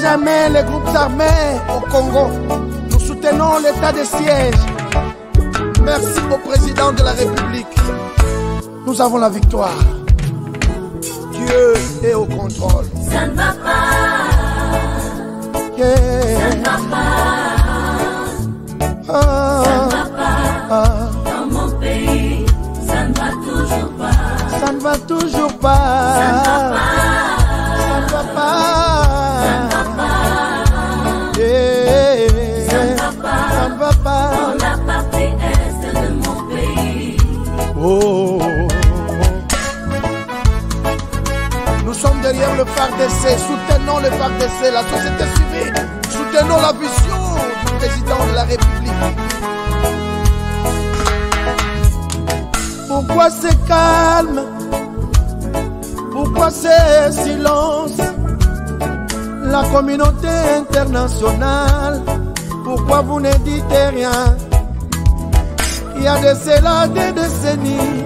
jamais les groupes armés au Congo. Nous soutenons l'état de siège. Merci au président de la République. Nous avons la victoire. Dieu est au contrôle. Ça ne va pas. Yeah. Ça ne va pas. Ah. Ça ne va pas. Ah. Dans mon pays, ça ne va toujours pas. Ça ne va toujours pas. Ça ne va pas. Ça ne va pas. Ça ne va pas. Yeah. Ça ne va pas. Ça ne va pas. Dans la partie est de mon pays. Oh. Nous sommes derrière le FARDC, soutenons le FARDC, la société civile, soutenons la vision du président de la République. Pourquoi c'est calme? Pourquoi c'est silence? La communauté internationale, pourquoi vous ne dites rien? Il y a de cela des décennies.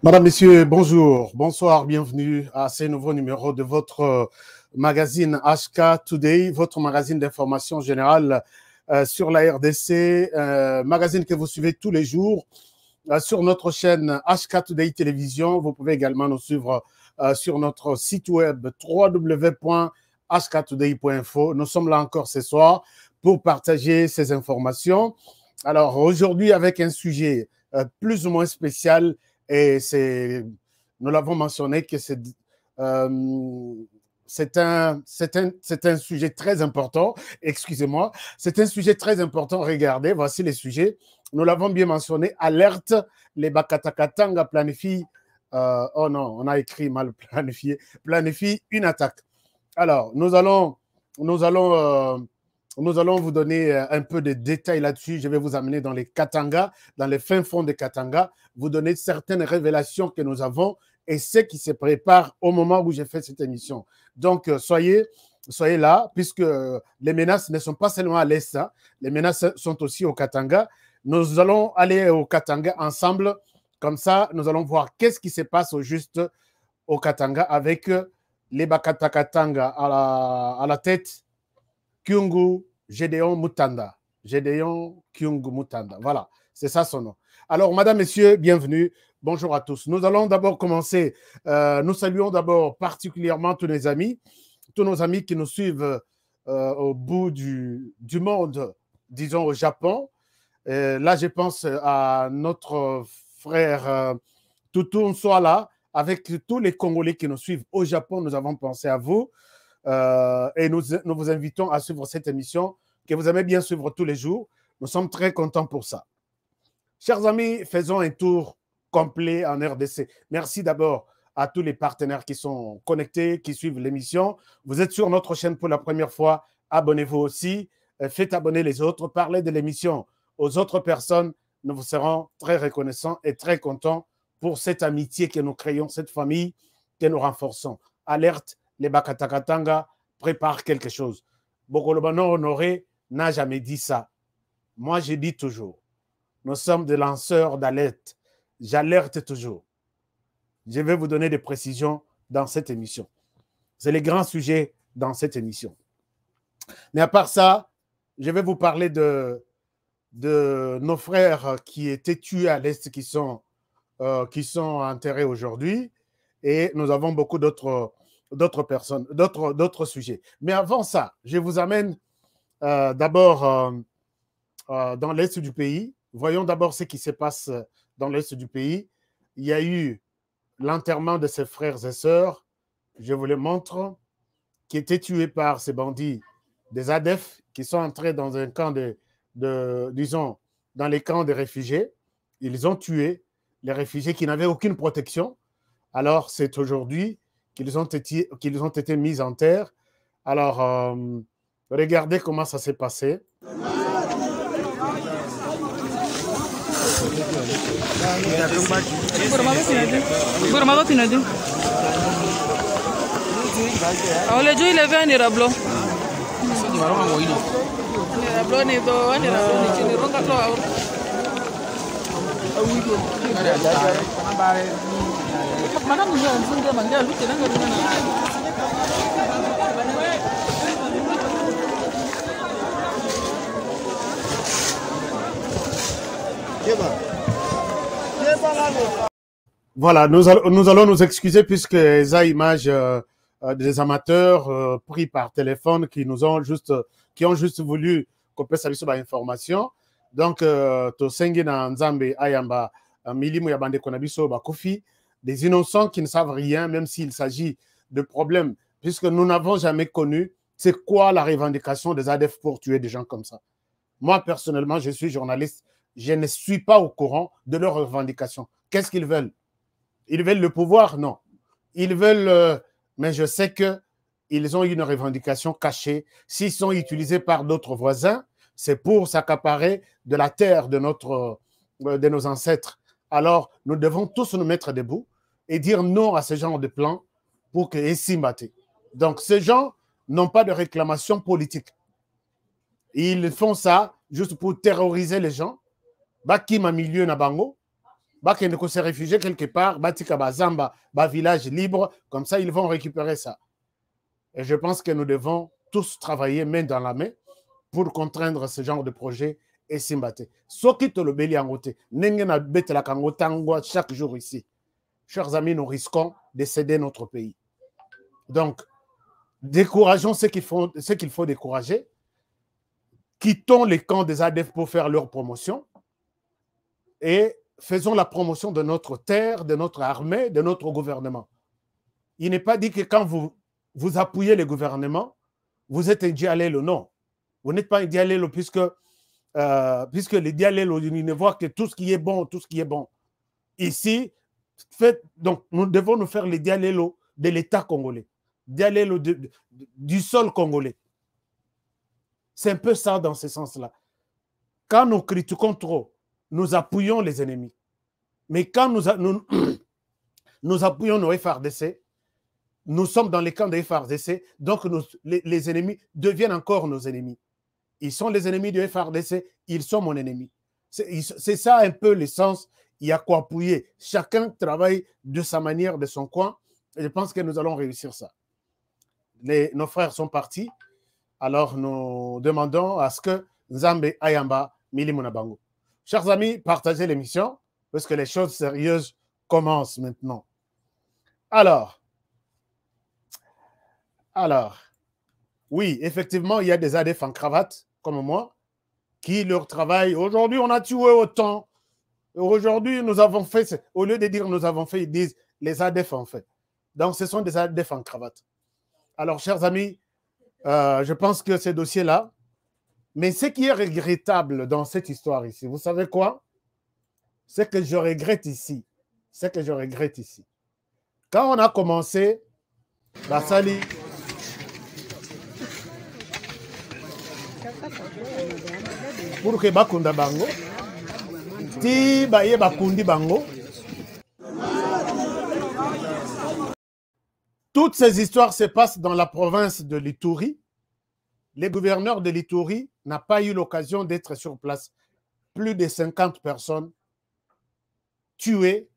Madame, Messieurs, bonjour, bonsoir, bienvenue à ce nouveau numéro de votre magazine HK Today, votre magazine d'information générale sur la RDC, magazine que vous suivez tous les jours sur notre chaîne HK Today Télévision. Vous pouvez également nous suivre sur notre site web www.hktoday.info. Nous sommes là encore ce soir pour partager ces informations. Alors aujourd'hui avec un sujet plus ou moins spécial. Et nous l'avons mentionné que c'est un sujet très important. Excusez-moi, c'est un sujet très important. Regardez, voici les sujets. Nous l'avons bien mentionné. Alerte, les Bakatakatanga planifient. Oh non, on a écrit mal planifié. Planifie une attaque. Alors, nous allons vous donner un peu de détails là-dessus. Je vais vous amener dans les Katanga, dans les fins fonds des Katanga, vous donner certaines révélations que nous avons et ce qui se prépare au moment où j'ai fait cette émission. Donc, soyez là, puisque les menaces ne sont pas seulement à l'Est, hein, les menaces sont aussi au Katanga. Nous allons aller au Katanga ensemble. Comme ça, nous allons voir qu'est-ce qui se passe au juste au Katanga avec les Bakatakatanga à la tête. Kyungu Gédéon Mutanda. Gédéon Kyungu Mutanda. Voilà, c'est ça son nom. Alors, madame, messieurs, bienvenue. Bonjour à tous. Nous allons d'abord commencer. Nous saluons d'abord particulièrement tous nos amis qui nous suivent au bout du monde, disons au Japon. Là, je pense à notre frère Toutou Nswala, avec tous les Congolais qui nous suivent au Japon. Nous avons pensé à vous. Et nous vous invitons à suivre cette émission que vous aimez bien suivre tous les jours. Nous sommes très contents pour ça. Chers amis, faisons un tour complet en RDC. Merci d'abord à tous les partenaires qui sont connectés, qui suivent l'émission. Vous êtes sur notre chaîne pour la première fois. Abonnez-vous aussi. Faites abonner les autres. Parlez de l'émission aux autres personnes. Nous vous serons très reconnaissants et très contents pour cette amitié que nous créons, cette famille que nous renforçons. Alerte, les Bakatakatanga préparent quelque chose. Bokolobano Honoré n'a jamais dit ça. Moi, je dis toujours, nous sommes des lanceurs d'alerte. J'alerte toujours. Je vais vous donner des précisions dans cette émission. C'est les grands sujets dans cette émission. Mais à part ça, je vais vous parler de nos frères qui étaient tués à l'Est, qui sont enterrés aujourd'hui. Et nous avons beaucoup d'autres personnes, d'autres sujets. Mais avant ça, je vous amène d'abord dans l'Est du pays. Voyons d'abord ce qui se passe dans l'Est du pays. Il y a eu l'enterrement de ses frères et sœurs, je vous les montre, qui étaient tués par ces bandits des ADF qui sont entrés dans un camp disons, dans les camps de réfugiés. Ils ont tué les réfugiés qui n'avaient aucune protection. Alors, c'est aujourd'hui qu'ils ont été mis en terre. Alors, regardez comment ça s'est passé. Voilà, nous allons nous excuser puisque les images des amateurs pris par téléphone qui ont juste voulu qu'on puisse avoir l'information. Donc, tosengi na nzambe ayamba milimu ya bande konabiso bakufi, des innocents qui ne savent rien, même s'il s'agit de problèmes, puisque nous n'avons jamais connu c'est quoi la revendication des ADF pour tuer des gens comme ça. Moi, personnellement, je suis journaliste, je ne suis pas au courant de leurs revendications. Qu'est-ce qu'ils veulent? Ils veulent le pouvoir? Non. Ils veulent, mais je sais qu'ils ont une revendication cachée. S'ils sont utilisés par d'autres voisins, c'est pour s'accaparer de la terre de nos ancêtres. Alors, nous devons tous nous mettre debout et dire non à ce genre de plan pour que Essimbate. Donc, ces gens n'ont pas de réclamation politique. Ils font ça juste pour terroriser les gens. Baki ma milieu na bango. Baki ne se réfugier quelque part. Batika bazamba, ba village libre. Comme ça, ils vont récupérer ça. Et je pense que nous devons tous travailler main dans la main pour contraindre ce genre de projet et Simbate. Soki to le beli angote, nengena bete la kangotangwa chaque jour ici. Chers amis, nous risquons de céder notre pays. Donc, décourageons ce qu'il faut décourager. Quittons les camps des ADF pour faire leur promotion et faisons la promotion de notre terre, de notre armée, de notre gouvernement. Il n'est pas dit que quand vous appuyez le gouvernement, vous êtes un dialélo. Non. Vous n'êtes pas un dialélo puisque les dialélos, ils ne voient que tout ce qui est bon, tout ce qui est bon. Ici, donc, nous devons nous faire les dialélos de l'État congolais, dialélos du sol congolais. C'est un peu ça dans ce sens-là. Quand nous critiquons trop, nous appuyons les ennemis. Mais quand nous appuyons nos FRDC, nous sommes dans les camps des FRDC, donc les ennemis deviennent encore nos ennemis. Ils sont les ennemis du FRDC, ils sont mon ennemi. C'est ça un peu l'essence. Il y a quoi appuyer. Chacun travaille de sa manière, de son coin. Et je pense que nous allons réussir ça. Nos frères sont partis. Alors, nous demandons à ce que Nzambe Ayamba Milimuna Bango. Chers amis, partagez l'émission parce que les choses sérieuses commencent maintenant. Alors, oui, effectivement, il y a des ADF en cravate, comme moi, qui leur travaillent. Aujourd'hui, on a tué autant. Aujourd'hui, nous avons fait, au lieu de dire nous avons fait, ils disent les ADF en fait. Donc, ce sont des ADF en cravate. Alors, chers amis, je pense que ces dossiers-là, mais ce qui est regrettable dans cette histoire ici, vous savez quoi? Ce que je regrette ici, quand on a commencé, Basali, pour que Bakunda Bango, Ti Baye Bakundi Bango, toutes ces histoires se passent dans la province de l'Ituri. Le gouverneur de l'Ituri n'a pas eu l'occasion d'être sur place. Plus de 50 personnes tuées.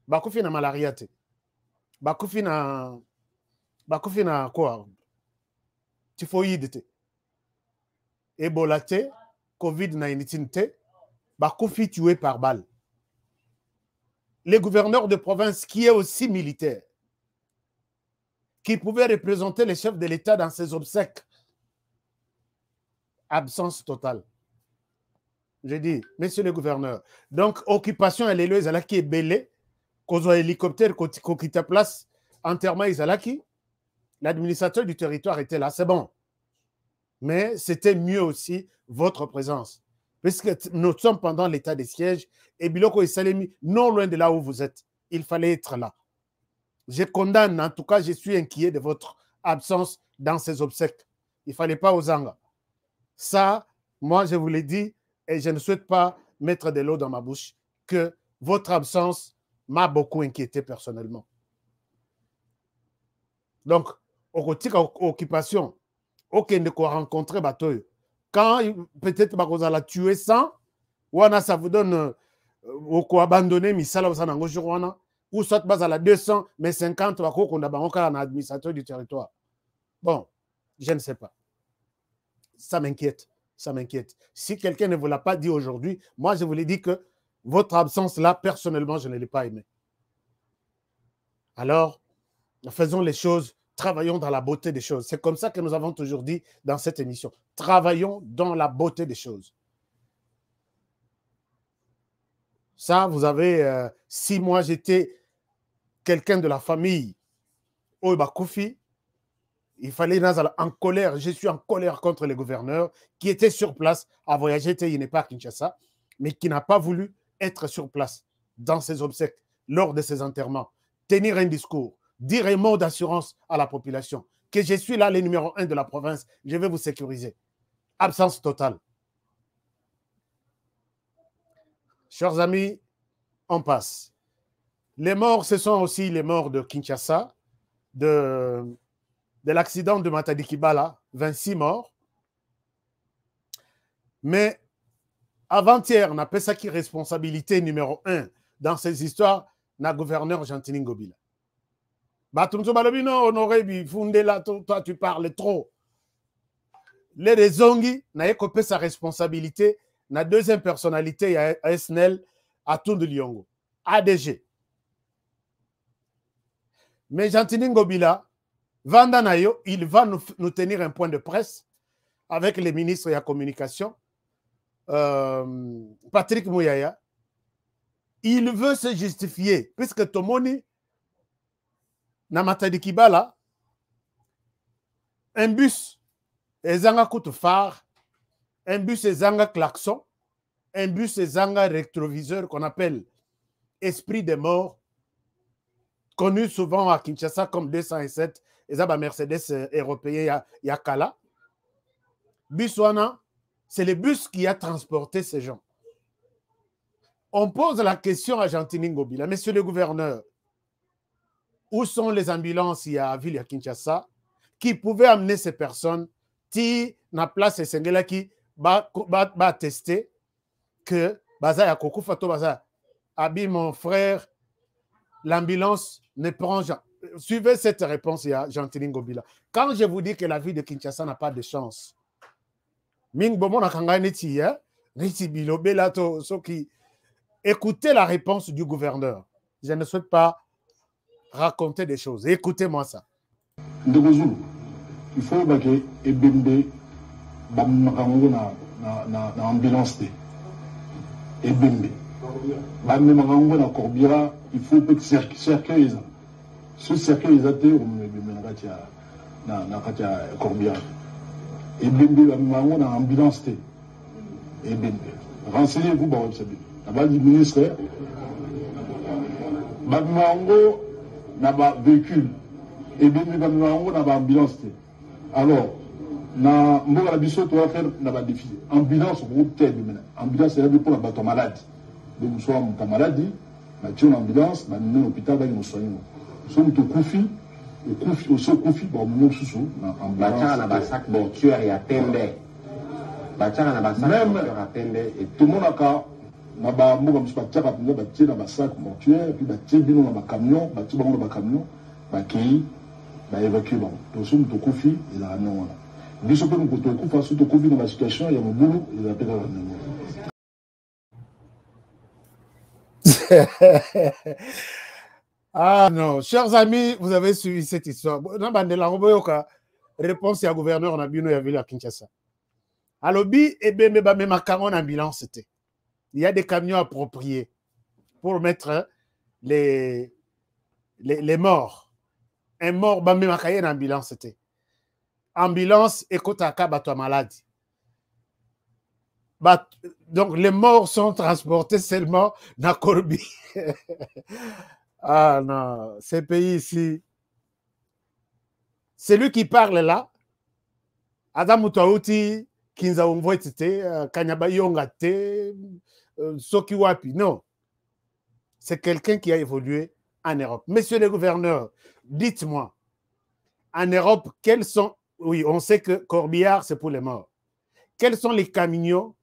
Bakufi na malaria te. Bakufi na quoi? Typhoïde te. Ebola te, Covid-19 te, bakufi tué par balle. Les gouverneurs de province qui est aussi militaire, qui pouvait représenter les chefs de l'État dans ses obsèques, absence totale. J'ai dit, messieurs les gouverneurs, donc occupation elle est là qui est belé, cause hélicoptère qui quitte place, enterrement Izalaki, l'administrateur du territoire était là, c'est bon. Mais c'était mieux aussi votre présence. Puisque nous sommes pendant l'état de siège et Biloko et Salemi, non loin de là où vous êtes. Il fallait être là. Je condamne, en tout cas, je suis inquiet de votre absence dans ces obsèques. Il ne fallait pas aux Zanga. Ça, moi, je vous l'ai dit, et je ne souhaite pas mettre de l'eau dans ma bouche, que votre absence m'a beaucoup inquiété personnellement. Donc, au côté occupation, aucun de quoi rencontrer Batoyo. Quand peut-être vous allez tuer 100, ça vous donne au abandonner misala ou soit bas à la 200, mais 50 qu'on a un administrateur du territoire. Bon, je ne sais pas. Ça m'inquiète. Ça m'inquiète. Si quelqu'un ne vous l'a pas dit aujourd'hui, moi je vous l'ai dit que votre absence là, personnellement, je ne l'ai pas aimé. Alors, faisons les choses, travaillons dans la beauté des choses. C'est comme ça que nous avons toujours dit dans cette émission. Travaillons dans la beauté des choses. Ça, vous avez, si moi j'étais quelqu'un de la famille, Oiba Koufi, il fallait en colère. Je suis en colère contre les gouverneurs qui étaient sur place à voyager. Il n'est pas à Kinshasa, mais qui n'a pas voulu être sur place dans ses obsèques, lors de ses enterrements, tenir un discours, dire un mot d'assurance à la population que je suis là, le numéro 1 de la province, je vais vous sécuriser. Absence totale. Chers amis, on passe. Les morts, ce sont aussi les morts de Kinshasa, de l'accident de Matadi Kibala, 26 morts. Mais avant-hier, on appelle ça qui responsabilité numéro 1 dans ces histoires, na gouverneur Gentini Ngobila. Toi, tu parles trop. Les Zongi n'a écopé sa responsabilité, na deuxième personnalité à SNL, à Tundu Liongo, ADG. Mais Gentini Ngobila, Vandanayo, il va nous tenir un point de presse avec les ministres de la communication, Patrick Mouyaya. Il veut se justifier, puisque Tomoni, Namatadi Kibala, un bus, ezanga kutu phare, un bus ezanga klaxon, un bus ezanga rétroviseur qu'on appelle esprit des morts, connu souvent à Kinshasa comme 207, ezaba Mercedes européen Yakala. Buswana, c'est le bus qui a transporté ces gens. On pose la question à Gentini Ngobila, monsieur le gouverneur, où sont les ambulances à ville à Kinshasa qui pouvaient amener ces personnes qui na place Sengela qui va tester que baza ya koku fato baza abi mon frère, l'ambulance ne prend jamais. Suivez cette réponse, il y a Gentini Ngobila. Quand je vous dis que la ville de Kinshasa n'a pas de chance, écoutez la réponse du gouverneur. Je ne souhaite pas raconter des choses. Écoutez-moi ça. Il faut que Ebembe na ambulance Ebembe. Bamema na Corbira, il faut que cercueil. Ce cercueil est athée na Corbira. Ebembe bamema na ambulance Ebembe. Renseignez-vous par website. Là-bas du ministre, bamema na ba véhicule. Ebembe bamema na ba ambulance. Alors, na mboka la biso to faire na ba défi. Ambulance route maintenant. Ambulance c'est pour la bateau malade. Donc soit mon maladie, na tient ambulance, na mener hôpital ba nous soignons. So to kufi, au so kufi ba mon susu na ambulance na ba sac mortuaire ya Pembe. Ba tchaka na ba sac mortuaire ya Pembe et tout le monde aka na ba mboka musu ba tchaka na ba tchena ba sac mortuaire puis ba tchebino na ba camion, ba tchibano na ba camion, ba ki ba évacuer bon. To so to kufi et la non. biso pe nous tokufa surtout covid dans la situation ya mobulu ils appellent la mémoire. Ah non, chers amis, vous avez suivi cette histoire. Réponse à gouverneur Nabino Yavili à Kinshasa. Alobi, même en ambulance, c'était. Il y a des camions appropriés pour mettre les morts. Un mort, même en ambulance, c'était. Ambulance, écoute à Kabato malade. Donc, les morts sont transportés seulement dans Corbi. Ah non, ces pays ici. Celui qui parle là, Adam Moutouti, Kinza Umvoitite, Kanyaba Yongate, Soki Wapi. Non. C'est quelqu'un qui a évolué en Europe. Messieurs les gouverneurs, dites-moi, en Europe, quels sont. Oui, on sait que Corbillard, c'est pour les morts. Quels sont les camions,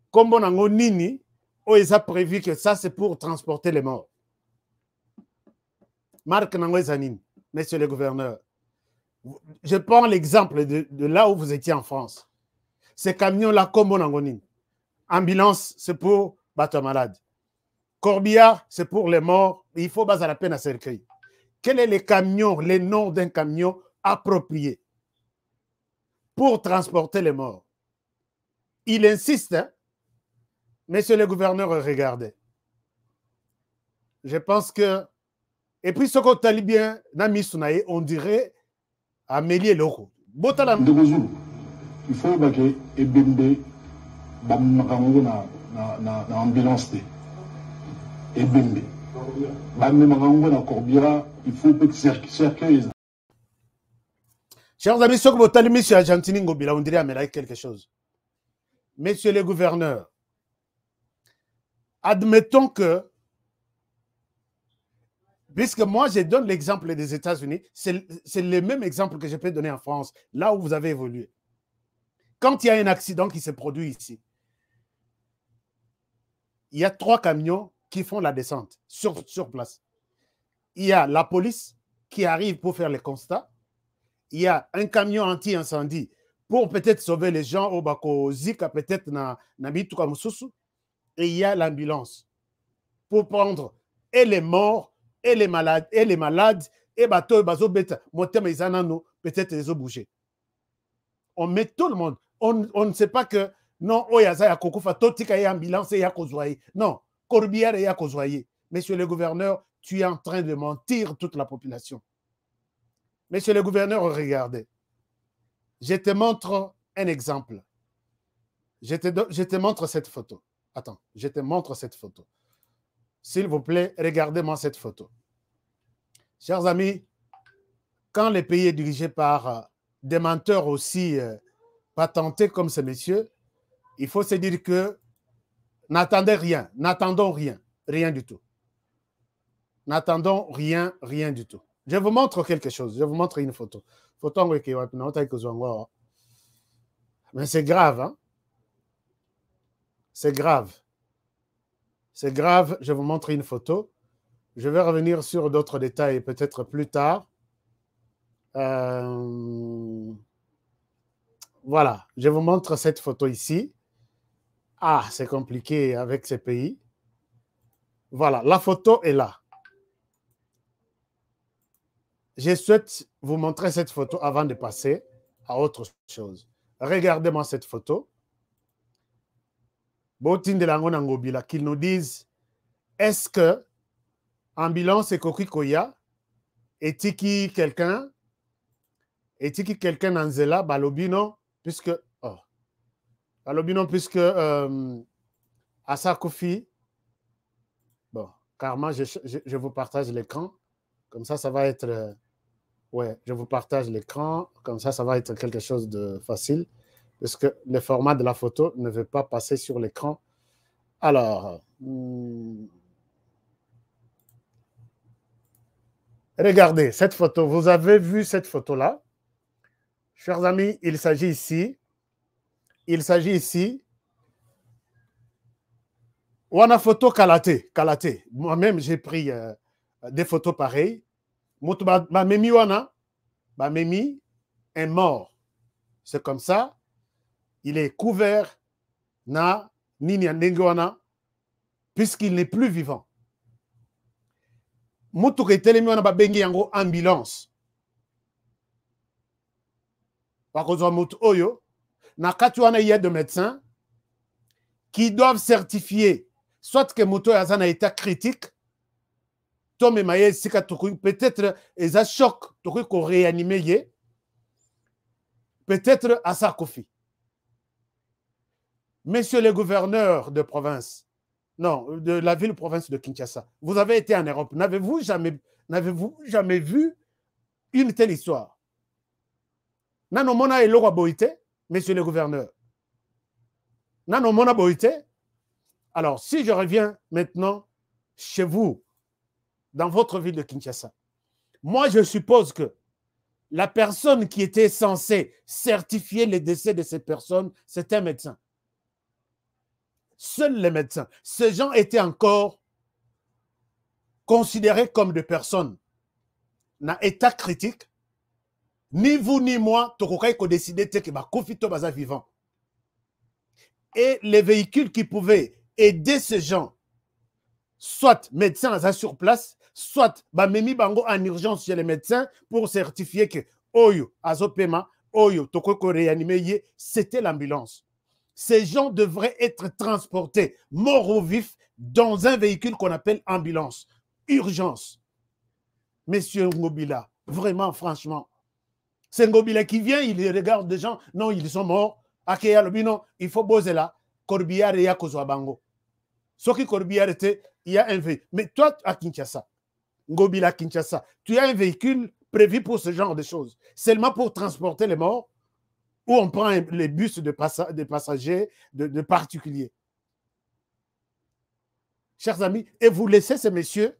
comme on a Nini, où ils ont prévu que ça, c'est pour transporter les morts? Marc Nangozanin, messieurs les gouverneurs, je prends l'exemple de là où vous étiez en France. Ces camions-là, comme on a ambulance, c'est pour battre malade. Corbillard, c'est pour les morts. Il faut baser la peine à cercueil. Quels sont les camions, les noms d'un camion approprié pour transporter les morts? Il insiste, hein? Messieurs les gouverneurs, regardez. Je pense que. Et puis, ce qu'on t'a bien, on dirait Amélie Loko. Il faut que Ebembe na ambulance. Ebembe. Na Corbillard, il faut que cercueil. Chers amis, ce que vous avez mis sur Argentine, on dirait Amérique quelque chose. Messieurs les gouverneurs, admettons que, puisque moi je donne l'exemple des États-Unis, c'est le même exemple que je peux donner en France, là où vous avez évolué. Quand il y a un accident qui se produit ici, il y a 3 camions qui font la descente sur place. Il y a la police qui arrive pour faire les constats. Il y a un camion anti-incendie pour peut-être sauver les gens au Bako Zika, peut-être na Bituka Mususu. Et il y a l'ambulance pour prendre et les morts, et les malades, et bateau, et bateau, peut-être les eaux bougées. On met tout le monde. On ne sait pas que non, Oyaza ya Kokufa, Totika ya ambulance ya Kozwaye. Non, Corbière ya Kozwaye. Monsieur le gouverneur, tu es en train de mentir toute la population. Monsieur le gouverneur, regardez. Je te montre un exemple. Je te montre cette photo. Attends, je te montre cette photo. S'il vous plaît, regardez-moi cette photo. Chers amis, quand le pays est dirigé par des menteurs aussi patentés comme ces messieurs, il faut se dire que n'attendez rien, n'attendons rien, rien du tout. N'attendons rien, rien du tout. Je vous montre quelque chose, je vous montre une photo. Mais c'est grave, hein? C'est grave. C'est grave, je vous montre une photo. Je vais revenir sur d'autres détails peut-être plus tard. Voilà, je vous montre cette photo ici. Ah, c'est compliqué avec ces pays. Voilà, la photo est là. Je souhaite vous montrer cette photo avant de passer à autre chose. Regardez-moi cette photo. Qu'ils nous disent, est-ce que ambulance et Kokikoya est-il quelqu'un dans Zela, Balobino, puisque Assa Kofi, bon, carrément, je vous partage l'écran, comme ça va être, ouais, je vous partage l'écran, comme ça va être quelque chose de facile, parce que le format de la photo ne veut pas passer sur l'écran. Alors, regardez cette photo. Vous avez vu cette photo-là? Chers amis, il s'agit ici. On a photo Kalaté. Moi-même, j'ai pris des photos pareilles. Memi est mort. C'est comme ça. Il est couvert na nini andengwana puisqu'il n'est plus vivant. Mutuka etelemi wana babengi yango ambulance. Bakozwa mutu oyo na kati wana il y a des médecins qui doivent certifier soit que mutu aza na état critique tome maye sika peut-être eza choc tokoki ko réanimer ye peut-être asa kofi. Monsieur le gouverneur de province, non, de la ville-province de Kinshasa, vous avez été en Europe. N'avez-vous jamais vu une telle histoire? Nanomona eloko boite, monsieur le gouverneur. Nanomona boite. Alors, si je reviens maintenant chez vous, dans votre ville de Kinshasa, moi, je suppose que la personne qui était censée certifier les décès de ces personnes, c'est un médecin. Seuls les médecins. Ces gens étaient encore considérés comme des personnes dans état critique. Ni vous ni moi, tokokai ko décider que ba kofito baza vivant. Et les véhicules qui pouvaient aider ces gens, soit médecins sur place, soit ba memi bango en urgence chez les médecins pour certifier que oyo azopema, oyo tokoko réanimer, c'était l'ambulance. Ces gens devraient être transportés, morts ou vifs, dans un véhicule qu'on appelle ambulance. Urgence. Monsieur Ngobila, vraiment, franchement, c'est Ngobila qui vient, il regarde des gens, non, ils sont morts. Akeya Lobino, il faut poser là. Corbillard et Yakozwa Bango. Ce qui Corbillard était, il y a un véhicule. Mais toi, à Kinshasa, Ngobila Kinshasa, tu as un véhicule prévu pour ce genre de choses. Seulement pour transporter les morts, où on prend les bus de passagers, de particuliers. Chers amis, et vous laissez ces messieurs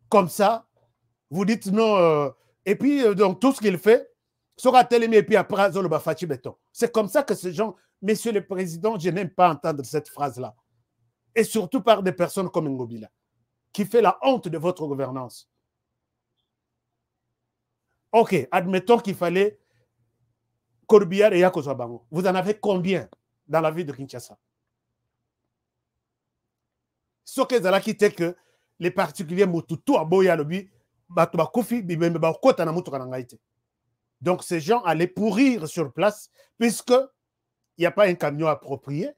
comme ça, vous dites non, et puis donc tout ce qu'il fait, sera télémé et puis après, c'est comme ça que ces gens, monsieur le président, je n'aime pas entendre cette phrase-là. Et surtout par des personnes comme Ngobila, qui fait la honte de votre gouvernance. Ok, admettons qu'il fallait Corbillard et Yakozwa Bango. Vous en avez combien dans la ville de Kinshasa? Ce que ça qui est que les particuliers mututu aboya lobi batuba kofi bibembe ba kota na mutuka nangaite. Donc ces gens allaient pourrir sur place puisque il n'y a pas un camion approprié.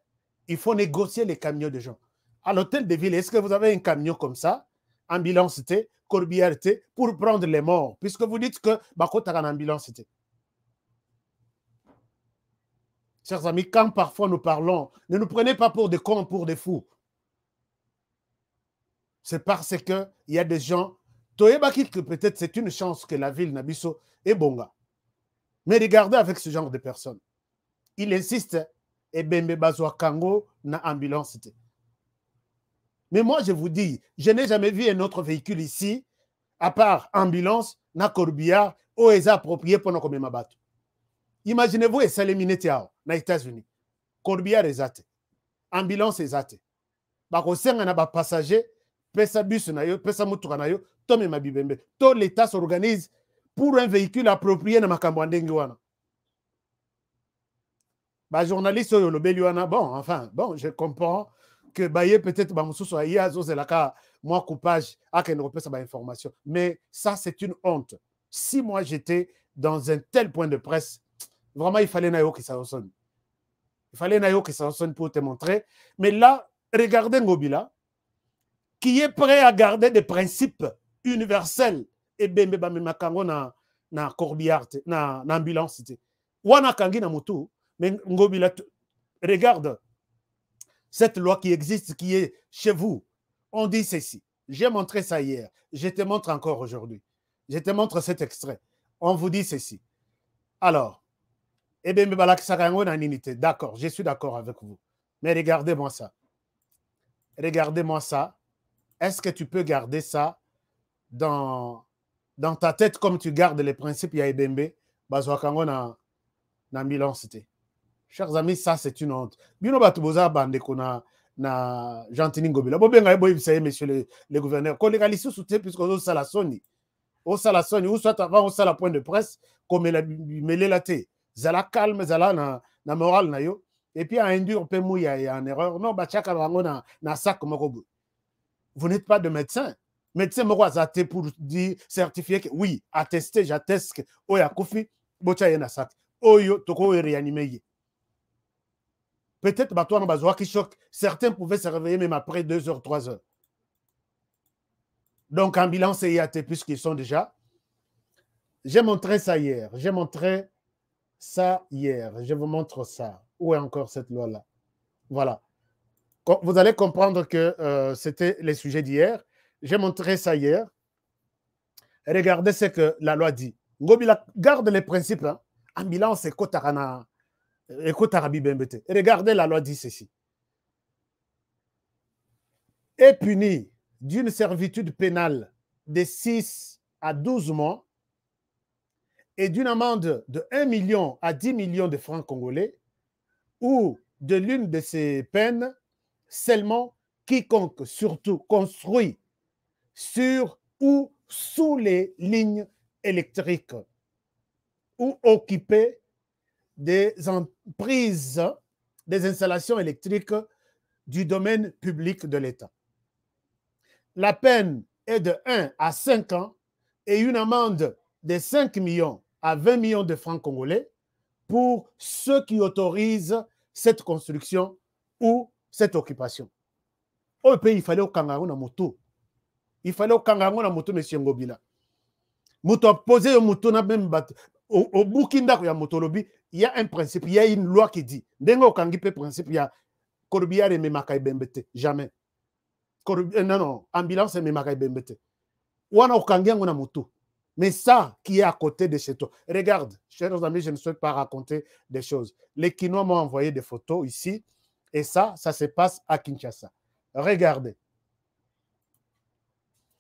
Il faut négocier les camions des gens. À l'hôtel de ville, est-ce que vous avez un camion comme ça, ambulance Corbillard pour prendre les morts, puisque vous dites que bakota en ambulance Chers amis, quand parfois nous parlons, ne nous prenez pas pour des cons, pour des fous. C'est parce qu'il y a des gens, que peut-être c'est une chance que la ville Nabiso est bonga. Mais regardez avec ce genre de personnes. Il insiste, et Bembe Bazwa Kango na ambulance. Mais moi, je vous dis, je n'ai jamais vu un autre véhicule ici, à part ambulance, na corbillard, ou est approprié pour nous mabattu. Imaginez-vous, et ça éliminé aux États-Unis. Corbillard est zate. Ambulance est zate. Bako senga na ba passager, pesa bus na yo, pesa mutuka na yo, tome mabibembe. Tout l'État s'organise pour un véhicule approprié na makambo ndenge wana. Ba journaliste yo lobeli wana, bon, enfin, bon, je comprends que baye peut-être ba mususu ayi azozelaka moi coupage aka ne repesa ba information. Mais ça c'est une honte. Si moi j'étais dans un tel point de presse, vraiment, il fallait Nayo qui s'en sonne. Il fallait Nayo qui s'en sonne pour te montrer. Mais là, regardez Ngobila, qui est prêt à garder des principes universels. Et Bembe Bamimakango na corbillard, na ambulance. Wana Kangi na mutu, mais Ngobila, regarde cette loi qui existe, qui est chez vous. On dit ceci. J'ai montré ça hier. Je te montre encore aujourd'hui. Je te montre cet extrait. On vous dit ceci. Alors, d'accord, je suis d'accord avec vous. Mais regardez-moi ça. Regardez-moi ça. Est-ce que tu peux garder ça dans ta tête comme tu gardes les principes ya Ebembe, Bazwakango na Milan Cité? Chers amis, ça c'est une honte. Bino batuboza bande kona na Gentini Ngobila. Bobenga boy vous monsieur le gouverneur. Ko légalise soutien puisque au sala soni. Au sala soni ou soit avant au sala point de presse comme la mêlé la thé. zala calme, zala na moral na yo, et puis à induire peu mouya et en erreur. Non, bah chaka bango na sac moko. Vous n'êtes pas de médecin. Médecin moko azate pour dire certifier que oui, attester, j'atteste que oya kofi bocha ye na sac. Oyo toko réanimer. Peut-être bah toi no bazoa qui choc, certains pouvaient se réveiller même après 2 heures, 3 heures. Donc ambulance et IAT puisqu'ils sont déjà. J'ai montré ça hier. J'ai montré ça hier. Je vous montre ça. Où est encore cette loi-là? Voilà. Vous allez comprendre que c'était les sujets d'hier. J'ai montré ça hier. Regardez ce que la loi dit. Ngobila garde les principes. Hein. Ambulance et Kotarana. Regardez, la loi dit ceci. Est puni d'une servitude pénale de 6 à 12 mois et d'une amende de 1 million à 10 millions de francs congolais ou de l'une de ces peines seulement quiconque surtout construit sur ou sous les lignes électriques ou occupé des emprises, des installations électriques du domaine public de l'État. La peine est de 1 à 5 ans et une amende de 5 millions à 20 millions de francs congolais pour ceux qui autorisent cette construction ou cette occupation. Au pays, il fallait au Kangaroo na moto. Il fallait au Kangaroo na moto, monsieur Ngobila. Moto a posé au moto na même bateau. Au Burkina, il y a un principe, il y a une loi qui dit, dengo kangipe principe, il y a Korbiya et Memakai Bembete. Jamais. Non, ambulance et Memakai Bembete. Wana okangia ngona moto. Mais ça qui est à côté de chez toi. Regarde, chers amis, je ne souhaite pas raconter des choses. Les Kinois m'ont envoyé des photos ici. Et ça se passe à Kinshasa. Regardez.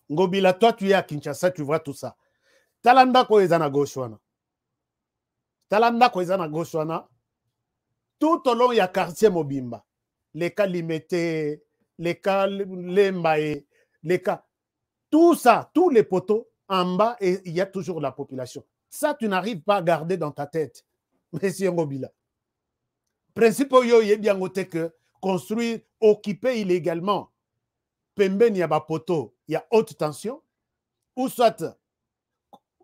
Ngobila, toi, tu es à Kinshasa, tu vois tout ça. Talanda ko ezana gauche. Talanda ko ezana gauche. Tout au long, il y a quartier Mobimba. Les cas limités, les cas Lembaye, les cas. Tout ça, tous les poteaux, en bas, et il y a toujours la population. Ça, tu n'arrives pas à garder dans ta tête, monsieur Ngobila. Principe, il est bien noté que construire, occuper illégalement, Pemben, il y a poteau, il y a haute tension, ou soit,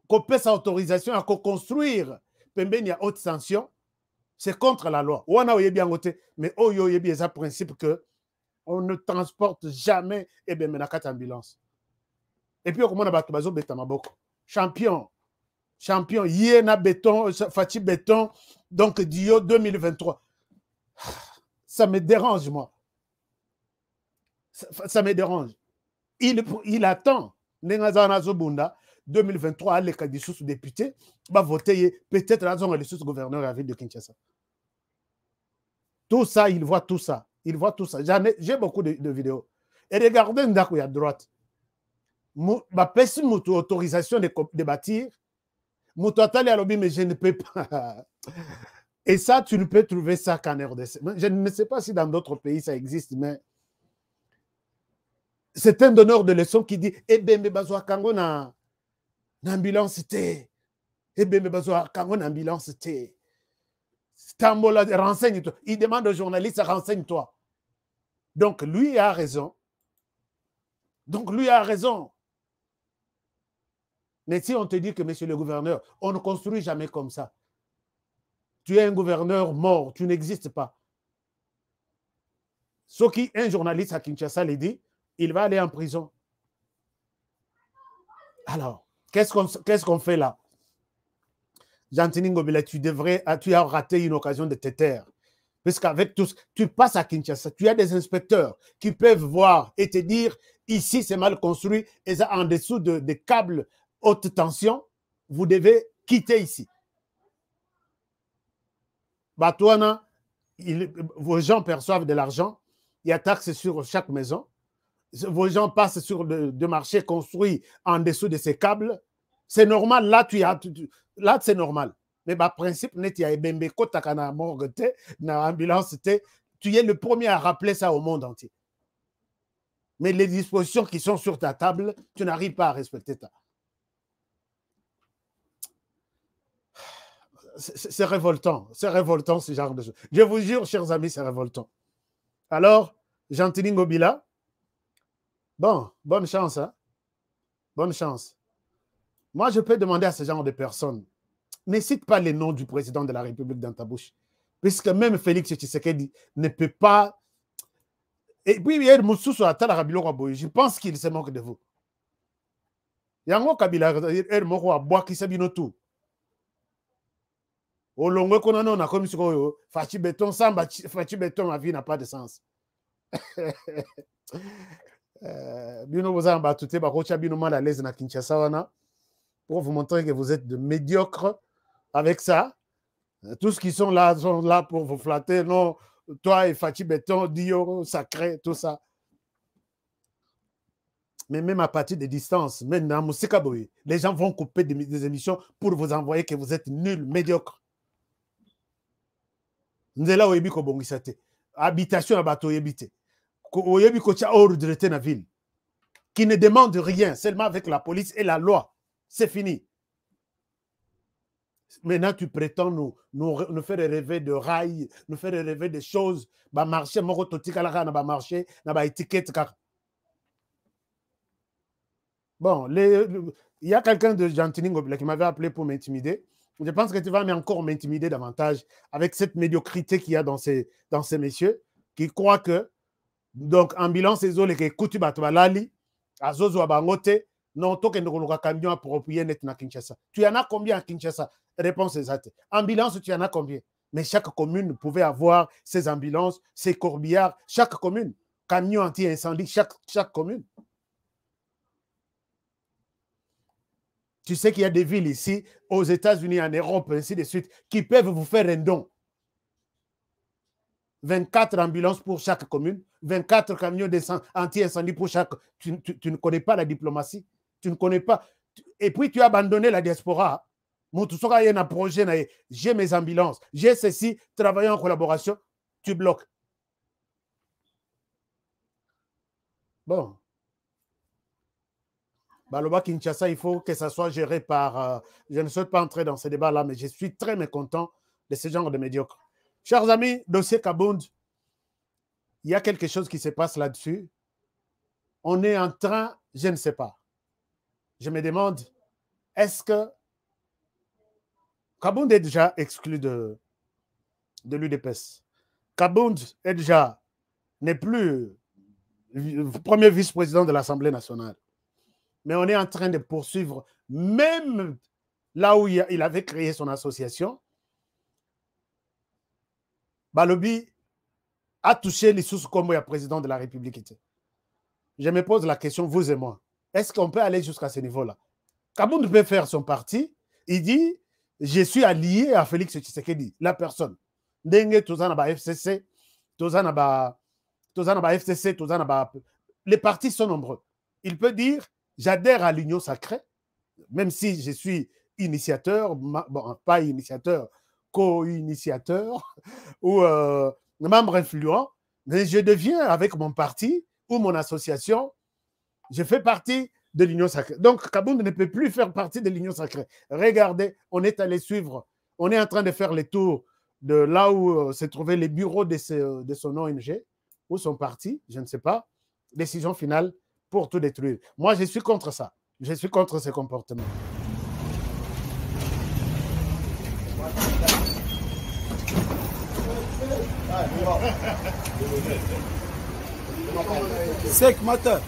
qu'on paie sa autorisation à construire, Pemben, il y a haute tension, c'est contre la loi. On a bien noté, mais il y a bien un principe que on ne transporte jamais et bien ambulance. Et puis, comment on a bateau Betamaboko. Champion, Yéna Béton, Fati Béton, donc Dio 2023. Ça me dérange, moi. Ça me dérange. Il attend. Nengaza Zobunda, 2023, les candidats députés, va voter peut-être la zone de gouverneur à la ville de Kinshasa. Tout ça, il voit tout ça. Il voit tout ça. J'ai beaucoup de vidéos. Et regardez, il y a droite. Ma personne autorisation de bâtir. Mais je ne peux pas. Et ça, tu ne peux trouver ça qu'en RDC. Je ne sais pas si dans d'autres pays ça existe, mais c'est un donneur de leçons qui dit eh bien, mais bazoa kango na ambulance té. Eh bien, mais bazoa kango na ambulance té. Stambola, renseigne-toi. Il demande aux journalistes, renseigne-toi. Donc, lui a raison. Mais si on te dit que, monsieur le gouverneur, on ne construit jamais comme ça. Tu es un gouverneur mort, tu n'existes pas. Ce qui, un journaliste à Kinshasa lui dit, il va aller en prison. Alors, qu'est-ce qu'on fait là? Jantini Ngobila, tu as raté une occasion de te taire. Parce qu'avec tous, tu passes à Kinshasa, tu as des inspecteurs qui peuvent voir et te dire, ici c'est mal construit, et en dessous des câbles haute tension, vous devez quitter ici. Batouana, vos gens perçoivent de l'argent, il y a taxe sur chaque maison, vos gens passent sur de marchés construits en dessous de ces câbles, c'est normal, là c'est normal. Mais par principe, tu es le premier à rappeler ça au monde entier. Mais les dispositions qui sont sur ta table, tu n'arrives pas à respecter ça. C'est révoltant. C'est révoltant, ce genre de choses. Je vous jure, chers amis, c'est révoltant. Alors, Gentili Ngobila, bon, bonne chance. Hein? Bonne chance. Moi, je peux demander à ce genre de personnes, ne cite pas les noms du président de la République dans ta bouche. Puisque même Félix Tshisekedi ne peut pas. Et puis, je pense qu'il se moque de vous. Yango Kabila, il moko a bois qui s'abîme tout. Au long qu'on a comme si Fachi Béton, Fachi Béton, ma vie n'a pas de sens. Bino vous a battuté, Bakocha Bino mal à l'aise na Kinshasa, pour vous montrer que vous êtes de médiocres avec ça. Tous qui sont là pour vous flatter. Non, toi et Fachi Béton, Dio, sacré, tout ça. Mais même à partir de distance, maintenant, les gens vont couper des émissions pour vous envoyer que vous êtes nuls, médiocres. Nzela oyebi ko bongisa te. Habitation à bateau yebite. Oyebi ko tia ordre de la ville. Qui ne demande rien, seulement avec la police et la loi. C'est fini. Maintenant, tu prétends nous faire rêver de rails, nous faire rêver de choses. Bah marché, moko totika la na ba marché, na ba étiquette car. Bon, il y a quelqu'un de Gentili Ngobila qui m'avait appelé pour m'intimider. Je pense que tu vas encore m'intimider davantage avec cette médiocrité qu'il y a dans ces messieurs qui croient que, donc, ambulance et zole qui écoutent Batoualali, à Zozo Abangote, non, toi qui ne camion approprié net na Kinshasa. Tu en as combien à Kinshasa? Réponse exacte. Ambulance, tu en as combien? Mais chaque commune pouvait avoir ses ambulances, ses corbillards, chaque commune. Camion anti-incendie, chaque commune. Tu sais qu'il y a des villes ici, aux États-Unis, en Europe, ainsi de suite, qui peuvent vous faire un don. 24 ambulances pour chaque commune, 24 camions anti-incendie pour chaque. Tu ne connais pas la diplomatie, tu ne connais pas. Et puis tu as abandonné la diaspora. J'ai mes ambulances, j'ai ceci, travailler en collaboration, tu bloques. Bon. Baloba Kinshasa, il faut que ça soit géré par... je ne souhaite pas entrer dans ce débat-là, mais je suis très mécontent de ce genre de médiocres. Chers amis, dossier Kabound, il y a quelque chose qui se passe là-dessus. On est en train, je ne sais pas. Je me demande, est-ce que Kabound est déjà exclu de l'UDPS? Kabound est déjà, n'est plus premier vice-président de l'Assemblée nationale. Mais on est en train de poursuivre, même là où il avait créé son association. Balobi a touché les sous comme le président de la République. Je me pose la question, vous et moi, est-ce qu'on peut aller jusqu'à ce niveau-là? Kabound peut faire son parti, il dit, je suis allié à Félix Tshisekedi, la personne. Dengue, Tozana ba FCC, Tozana ba FCC, Tozana ba... Les partis sont nombreux. Il peut dire, j'adhère à l'Union sacrée, même si je suis initiateur, bon, pas initiateur, co-initiateur ou membre influent, mais je deviens avec mon parti ou mon association, je fais partie de l'Union sacrée. Donc, Kabound ne peut plus faire partie de l'Union sacrée. Regardez, on est allé suivre, on est en train de faire le tour de là où se trouvaient les bureaux de son ONG ou son parti, je ne sais pas. Décision finale pour tout détruire. Moi, je suis contre ça. Je suis contre ce comportement. Sec matin.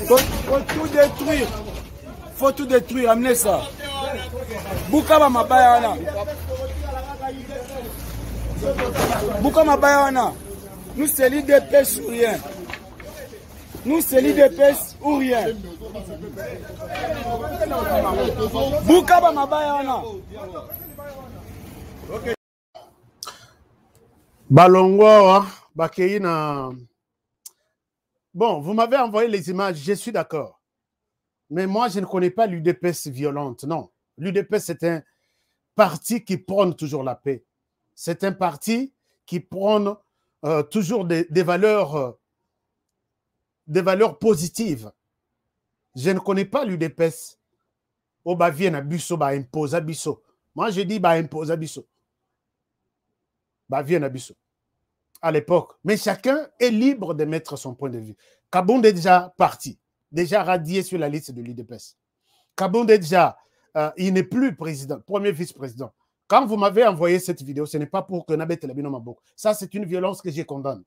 Faut tout détruire. Faut tout détruire. Amenez ça. Bukaba Mabayana. Bukaba Mabayana. Nous, c'est l'IDPS ou rien. Nous, c'est l'IDPS ou rien. Bukaba Mabayana. Balongo, Bakeina. Bon, vous m'avez envoyé les images, je suis d'accord. Mais moi, je ne connais pas l'UDPS violente, non. L'UDPS, c'est un parti qui prône toujours la paix. C'est un parti qui prône toujours des valeurs positives. Je ne connais pas l'UDPS. Oh, bah, viens à Bisso, bah, impose à Bisso. Moi, je dis, bah, impose à Bisso. Bah, viens à Bisso. À l'époque. Mais chacun est libre de mettre son point de vue. Kabound est déjà parti, déjà radié sur la liste de l'UDPS. Kabound est déjà, il n'est plus président, premier vice-président. Quand vous m'avez envoyé cette vidéo, ce n'est pas pour que Nabet Telebino Mabok. Ça, c'est une violence que j'ai condamne.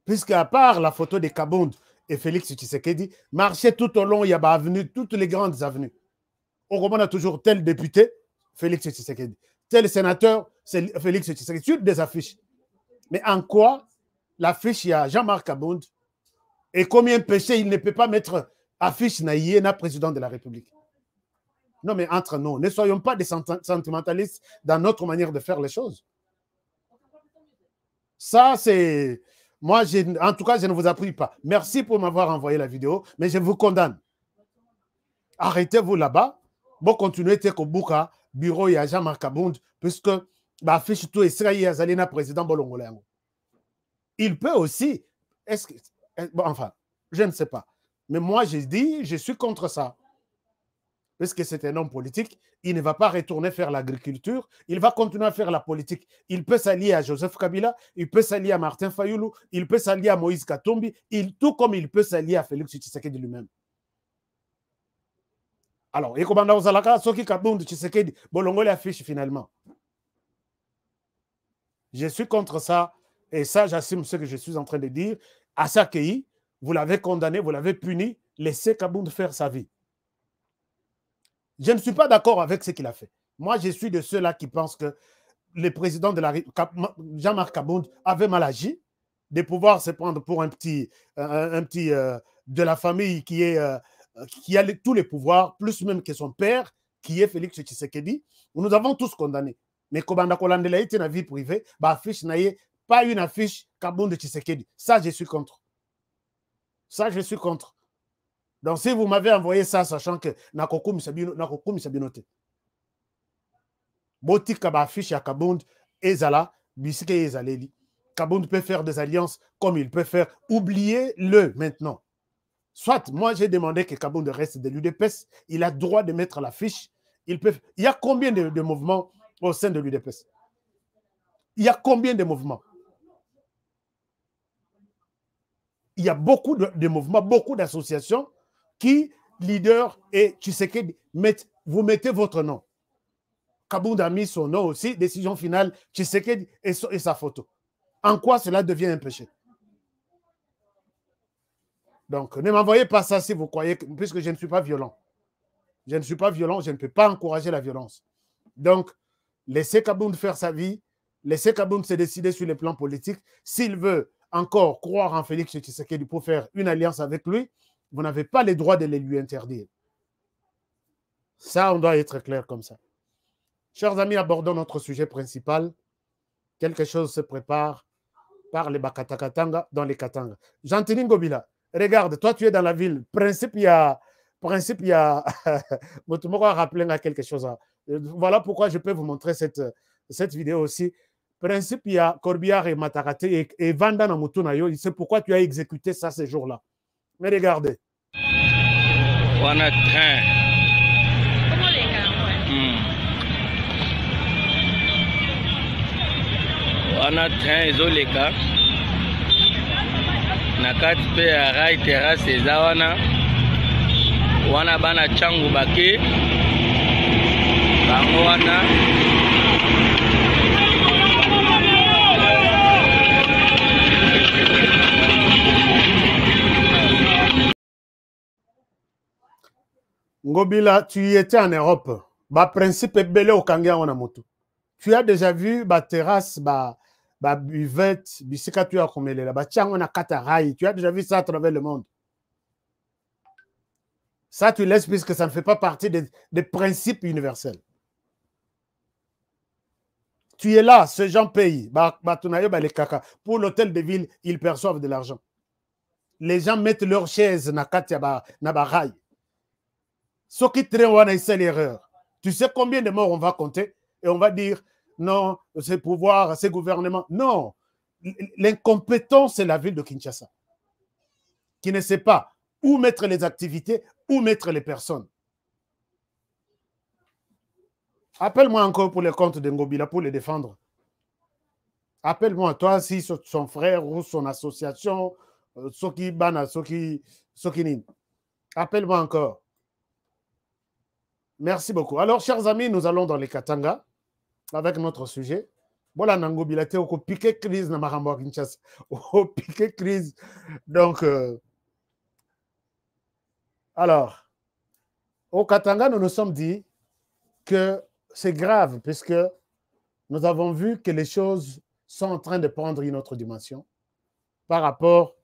Puisqu'à part la photo de Kabound et Félix Tshisekedi, marchaient tout au long, il y a avenue, toutes les grandes avenues. Au Roman a toujours tel député, Félix Tshisekedi. Tel sénateur, c'est Félix Tshisekedi. Sur des affiches. Mais en quoi l'affiche, il y a Jean-Marc Kabound et combien péché il ne peut pas mettre affiche na président de la République. Non, mais entre nous, ne soyons pas des sentimentalistes dans notre manière de faire les choses. Ça, c'est... Moi, en tout cas, je ne vous appuie pas. Merci pour m'avoir envoyé la vidéo, mais je vous condamne. Arrêtez-vous là-bas. Bon, continuez, Tekobouka, bureau, il y a Jean-Marc Kabound, puisque affiche tout Israël Azalina président Bolongolais. Il peut aussi... Est-ce que... Bon, enfin, je ne sais pas. Mais moi, j'ai dit, je suis contre ça. Puisque c'est un homme politique, il ne va pas retourner faire l'agriculture, il va continuer à faire la politique. Il peut s'allier à Joseph Kabila, il peut s'allier à Martin Fayoulou, il peut s'allier à Moïse Katumbi, tout comme il peut s'allier à Félix Tshisekedi lui-même. Alors, et comment on a Soki Kabound Tshisekedi, Bolongolais affiche finalement. Je suis contre ça, et ça, j'assume ce que je suis en train de dire. Asakei, vous l'avez condamné, vous l'avez puni, laissez Kabound faire sa vie. Je ne suis pas d'accord avec ce qu'il a fait. Moi, je suis de ceux-là qui pensent que le président de la Jean-Marc Kabound avait mal agi, de pouvoir se prendre pour un petit de la famille qui a tous les pouvoirs, plus même que son père, qui est Félix Tshisekedi. Nous avons tous condamné. Mais Kobanda Kolandela était dans la vie privée, affiche naïe, pas une affiche Kabound Tshisekedi. Ça, je suis contre. Ça, je suis contre. Donc, si vous m'avez envoyé ça, sachant que Nakokoum Sabinote, Botik Kaba affiche à Kabound, Ezala, Bisike Ezaleli. Kabound peut faire des alliances comme il peut faire. Oubliez-le maintenant. Soit, moi, j'ai demandé que Kabound reste de l'UDPS. Il a droit de mettre l'affiche. Il y a combien de mouvements au sein de l'UDPS? Il y a combien de mouvements? Il y a beaucoup de mouvements, beaucoup d'associations qui, leader et Tshisekedi, vous mettez votre nom. Kabound a mis son nom aussi, décision finale, Tshisekedi et sa photo. En quoi cela devient un péché? Donc, ne m'envoyez pas ça si vous croyez, puisque je ne suis pas violent. Je ne suis pas violent, je ne peux pas encourager la violence. Donc, laissez Kabound faire sa vie, laissez Kabound se décider sur le plan politique. S'il veut encore croire en Félix Tshisekedi pour faire une alliance avec lui, vous n'avez pas le droit de les lui interdire. Ça, on doit être clair comme ça. Chers amis, abordons notre sujet principal. Quelque chose se prépare par les Bakatakatanga dans les Katanga. Jean-Tini Ngobila, regarde, toi tu es dans la ville. Principe, il y a... Motumoko a rappelé à quelque chose. Voilà pourquoi je peux vous montrer cette vidéo aussi. Principe, il y a Corbière et Matarate et Vanda Namutunayo. C'est pourquoi tu as exécuté ça ces jours-là. Mais regardez. On a train. On a train ezoleka na kati pe ya rail terrasse eza wana bana changu bake bango wana Ngobila, tu étais en Europe. Principe est belé au Kangia on a moto. Tu as déjà vu terrasse, buvette, bisika tu as comme elle est là, on a kataraï. Tu as déjà vu ça à travers le monde. Ça, tu laisses puisque ça ne fait pas partie des principes universels. Tu es là, ce gens payent. Pour l'hôtel de ville, ils perçoivent de l'argent. Les gens mettent leurs chaises na rail. Ce qui traîne, c'est l'erreur. Tu sais combien de morts on va compter? et on va dire non, ces pouvoirs, ces gouvernements. Non, l'incompétence, c'est la ville de Kinshasa qui ne sait pas où mettre les activités, où mettre les personnes. Appelle-moi encore pour les comptes de Ngobila pour les défendre. Appelle-moi, toi, si son frère ou son association, Soki Bana, Soki Nin. Appelle-moi encore. Merci beaucoup. Alors, chers amis, nous allons dans les Katanga avec notre sujet. Voilà, Ngobila, tu as piqué crise dans Marambo Kinshasa. Au piqué crise. Donc, alors, au Katanga, nous nous sommes dit que c'est grave puisque nous avons vu que les choses sont en train de prendre une autre dimension par rapport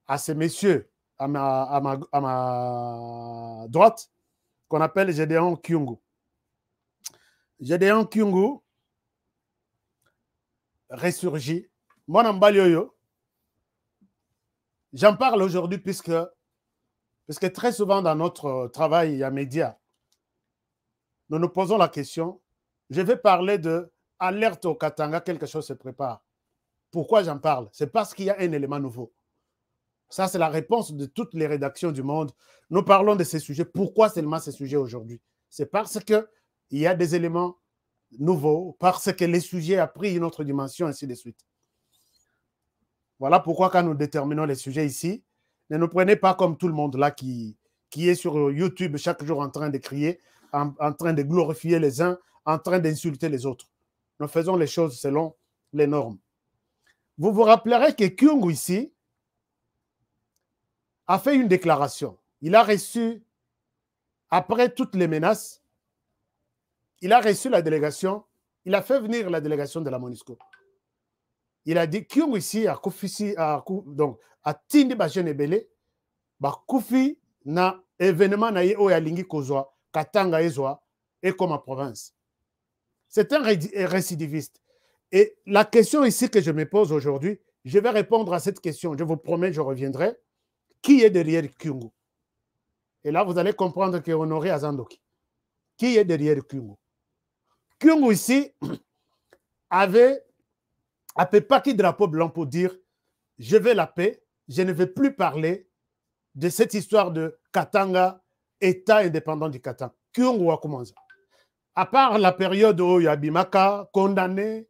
à ces messieurs à ma droite qu'on appelle Gédéon Kyungu. Gédéon Kyungu ressurgit. Moi, j'en parle aujourd'hui puisque très souvent dans notre travail, il y a médias. Nous nous posons la question. Je vais parler de alerte au Katanga, quelque chose se prépare. Pourquoi j'en parle? C'est parce qu'il y a un élément nouveau. Ça, c'est la réponse de toutes les rédactions du monde. Nous parlons de ces sujets. Pourquoi seulement ces sujets aujourd'hui? C'est parce qu'il y a des éléments nouveaux, parce que les sujets ont pris une autre dimension, ainsi de suite. Voilà pourquoi quand nous déterminons les sujets ici, ne nous prenez pas comme tout le monde là qui est sur YouTube chaque jour en train de crier, en train de glorifier les uns, en train d'insulter les autres. Nous faisons les choses selon les normes. Vous vous rappellerez que Kyungu ici a fait une déclaration. Il a reçu, après toutes les menaces, il a reçu la délégation, il a fait venir la délégation de la MONUSCO. Il a dit Kyungu ici a tindi ba jeune belé ba kufi na événement na ye o ya lingi kozwa Katanga ezwa et comme province. C'est un récidiviste. Et la question ici que je me pose aujourd'hui, je vais répondre à cette question. Je vous promets, je reviendrai. Qui est derrière Kyungu? Et là, vous allez comprendre que Honoré Azandoki. Qui est derrière Kyungu? Kyungu ici avait à peu près qui drapeau blanc pour dire je veux la paix, je ne veux plus parler de cette histoire de Katanga, État indépendant du Katanga. Kyungu a commencé. À part la période où il y a Bimaka, condamné,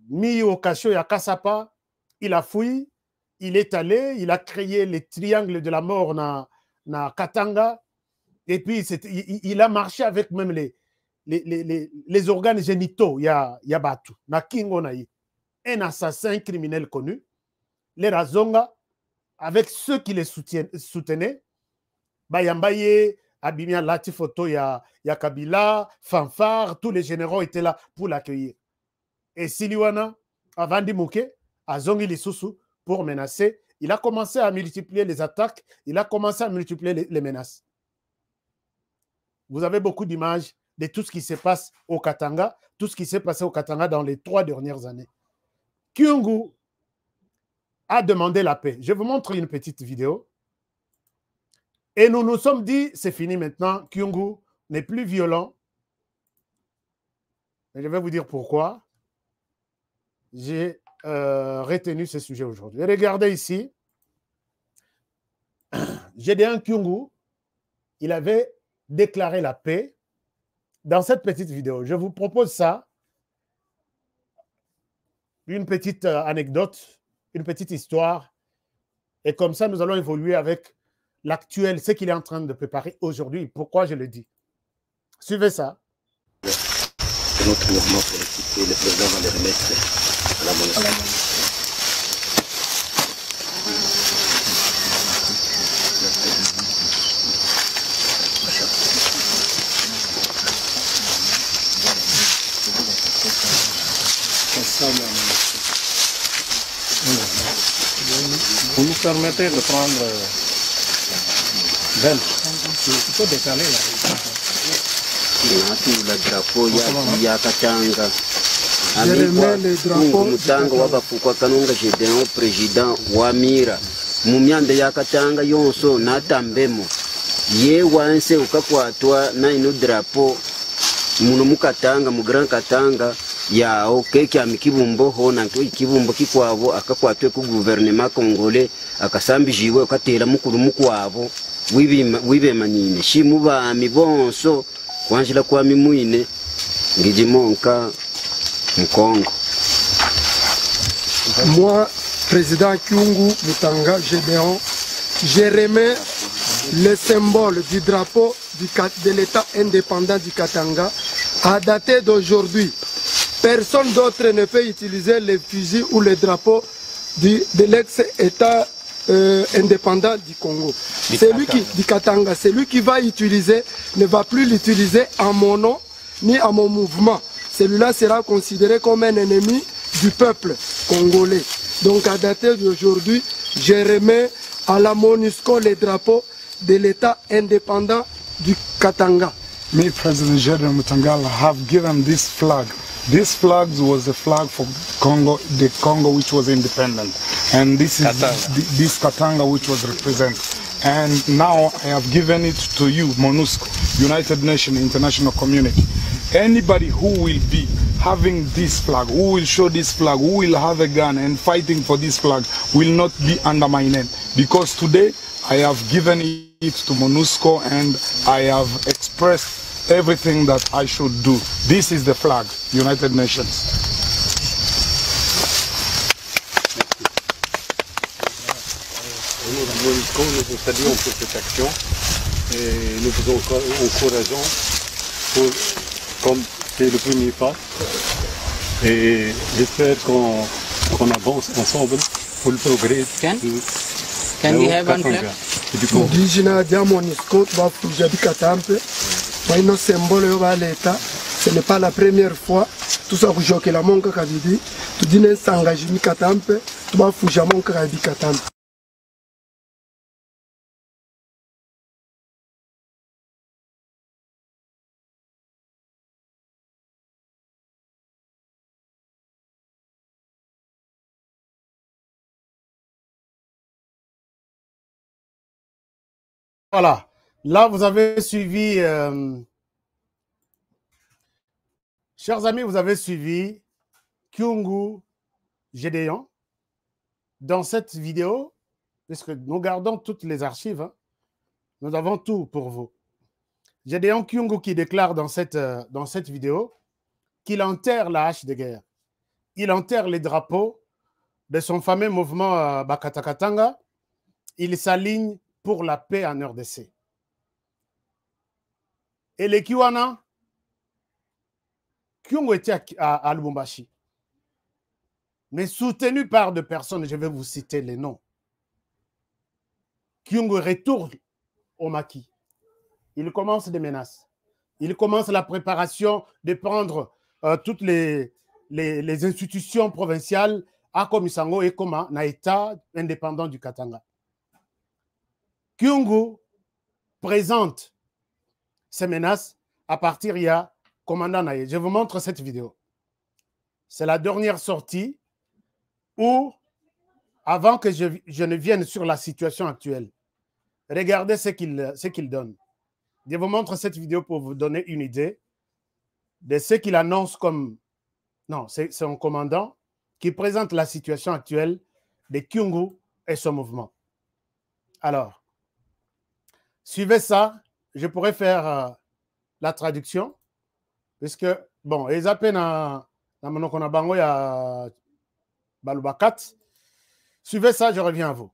mis au cachot, il y a Kassapa, il a fui, il est allé, il a créé les triangles de la mort dans Katanga, et puis il a marché avec même les organes génitaux, il y a Batu, na Kingo Naï, un assassin criminel connu, les Razonga, avec ceux qui les soutenaient, Bayambaye, Abimia Latifoto, il y a Kabila, Fanfare, tous les généraux étaient là pour l'accueillir. Et Siliwana, avant Mouké, a Zongi Lissousou pour menacer, il a commencé à multiplier les attaques, il a commencé à multiplier les menaces. Vous avez beaucoup d'images de tout ce qui se passe au Katanga, tout ce qui s'est passé au Katanga dans les 3 dernières années. Kyungu a demandé la paix. Je vous montre une petite vidéo. Et nous nous sommes dit, c'est fini maintenant, Kyungu n'est plus violent. Et je vais vous dire pourquoi j'ai retenu ce sujet aujourd'hui. Regardez ici, Gédéon Kyungu, il avait déclaré la paix dans cette petite vidéo. Je vous propose ça, une petite anecdote, une petite histoire, et comme ça, nous allons évoluer avec l'actuel, ce qu'il est en train de préparer aujourd'hui. Pourquoi je le dis? Suivez ça. C'est notre mouvement politique et le président va les remettre à la MONUSCO. Vous nous permettez de prendre belge. Il faut décaler là. Le drapeau ya Katanga. Mungu mutanga wabafukwa kanunga Gédéon président wa Mira. Mumyande ya Katanga yonso natambemo. Ye wanse ukakwatwa na ino drapeau muno mukatanga mu Grand Katanga ya okeke amikibumbo hona ikibumbo kikwabo akakwatwe ku gouvernement congolais akasambijiwe akatera mukuru mukwabo wibemanine shimubami bonso kwanjira kwa mimwine ngijimonka Mkongo. Moi, président Kyungu Mutanga Gédéon, je remets le symbole du drapeau de l'État indépendant du Katanga à dater d'aujourd'hui. Personne d'autre ne peut utiliser les fusils ou les drapeaux de l'ex-État indépendant du Congo. Du Katanga, celui qui va utiliser ne va plus l'utiliser à mon nom ni à mon mouvement. Celui-là sera considéré comme un ennemi du peuple congolais. Donc à dater d'aujourd'hui, je remets à la MONUSCO les drapeaux de l'État indépendant du Katanga. Me, President Gédéon Mutanga, have given this flag. This flag was a flag for Congo, the Congo which was independent. And this is this Katanga which was represented. And now I have given it to you, MONUSCO, United Nations International Community. Anybody who will be having this flag, who will show this flag, who will have a gun and fighting for this flag will not be under my name. Because today I have given it to MONUSCO and I have expressed everything that I should do. This is the flag, United Nations. Nous saluons pour cette action et nous vous encourageons comme c'est le premier pas et j'espère qu'on avance ensemble pour le progrès. Can we have one flag? Ce n'est pas la première fois. Tout ça, vous jouez la monka kavidi. Tu dis ne s'engage mi katampe. Tu vas fouger la monka kavidi katampe. Voilà, là vous avez suivi, chers amis, vous avez suivi Kyungu Gédéon dans cette vidéo, puisque nous gardons toutes les archives, hein, nous avons tout pour vous. Gédéon Kyungu qui déclare dans cette vidéo qu'il enterre la hache de guerre, il enterre les drapeaux de son fameux mouvement Bakata Katanga, il s'aligne pour la paix en RDC. Et les Kiwana, Kyungu était à Lubumbashi, mais soutenu par des personnes, je vais vous citer les noms. Kyungu retourne au maquis. Il commence des menaces. Il commence la préparation de prendre toutes les institutions provinciales à Komisango et Koma, na État indépendant du Katanga. Kyungu présente ces menaces à partir, il y a commandant Naye. Je vous montre cette vidéo. C'est la dernière sortie où, avant que je ne vienne sur la situation actuelle, regardez ce qu'il donne. Je vous montre cette vidéo pour vous donner une idée de ce qu'il annonce comme... Non, c'est un commandant qui présente la situation actuelle de Kyungu et son mouvement. Alors, suivez ça, je pourrais faire la traduction, puisque, bon, ils appellent dans mon Konabango, il y a Balubakat. Suivez ça, je reviens à vous.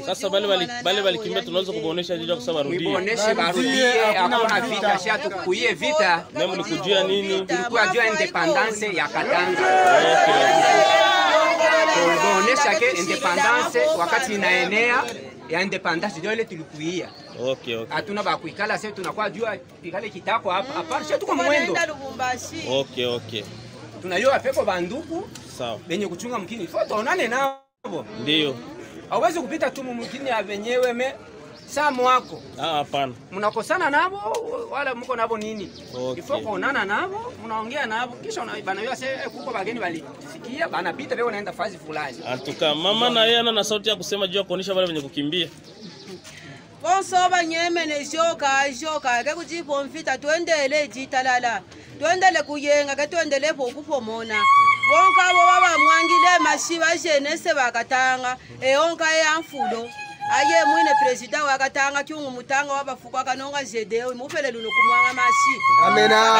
Sasa bale walikimbia, tunaweza kubonesha jiji kwa sababu barudie. Muboneshe barudie, hakuna vita, sha tukuye vita. Mimi nikujua nini? Tulikuwa jua independence ya Katanga. Mubonesha ke independence wakati inaenea ya independence ndio ile tulikuia. Okay. Hatuna ba kuikala sasa, tunakuwa jua pikale kitako hapa. Hapana, sio tuko mwendo. Okay. Tunajua peko banduku. Sawa. Benye kuchunga mkini. Foto onane nao. Ndio. Hawezi kupita tu mumkini ya wenyewe Saa mwako. Hapana. Mnakosana nabo wala mko nabo nini? Okay. Ifo kuonana nabo, mnaongea nabo kisha banayua sasa kuko bageni balisikia banapita leo naenda fazi fulani. Atuka mama na yeye ana sauti ya kusema juu ya kuonesha wale wenye kukimbia. Bonsoba nyeme ne joka ke kujipo mfita tuendele jitalala. Tuendele kuyenga ke tuendele pokupomona. Bonka abo baba mwangile mashiba jenese bakatanga onka yamfudo. Aye mwine president wakatanga Kyungu Mutanga wabafuka kanonga jedeo mufele luno kumwanga mashi. Amena.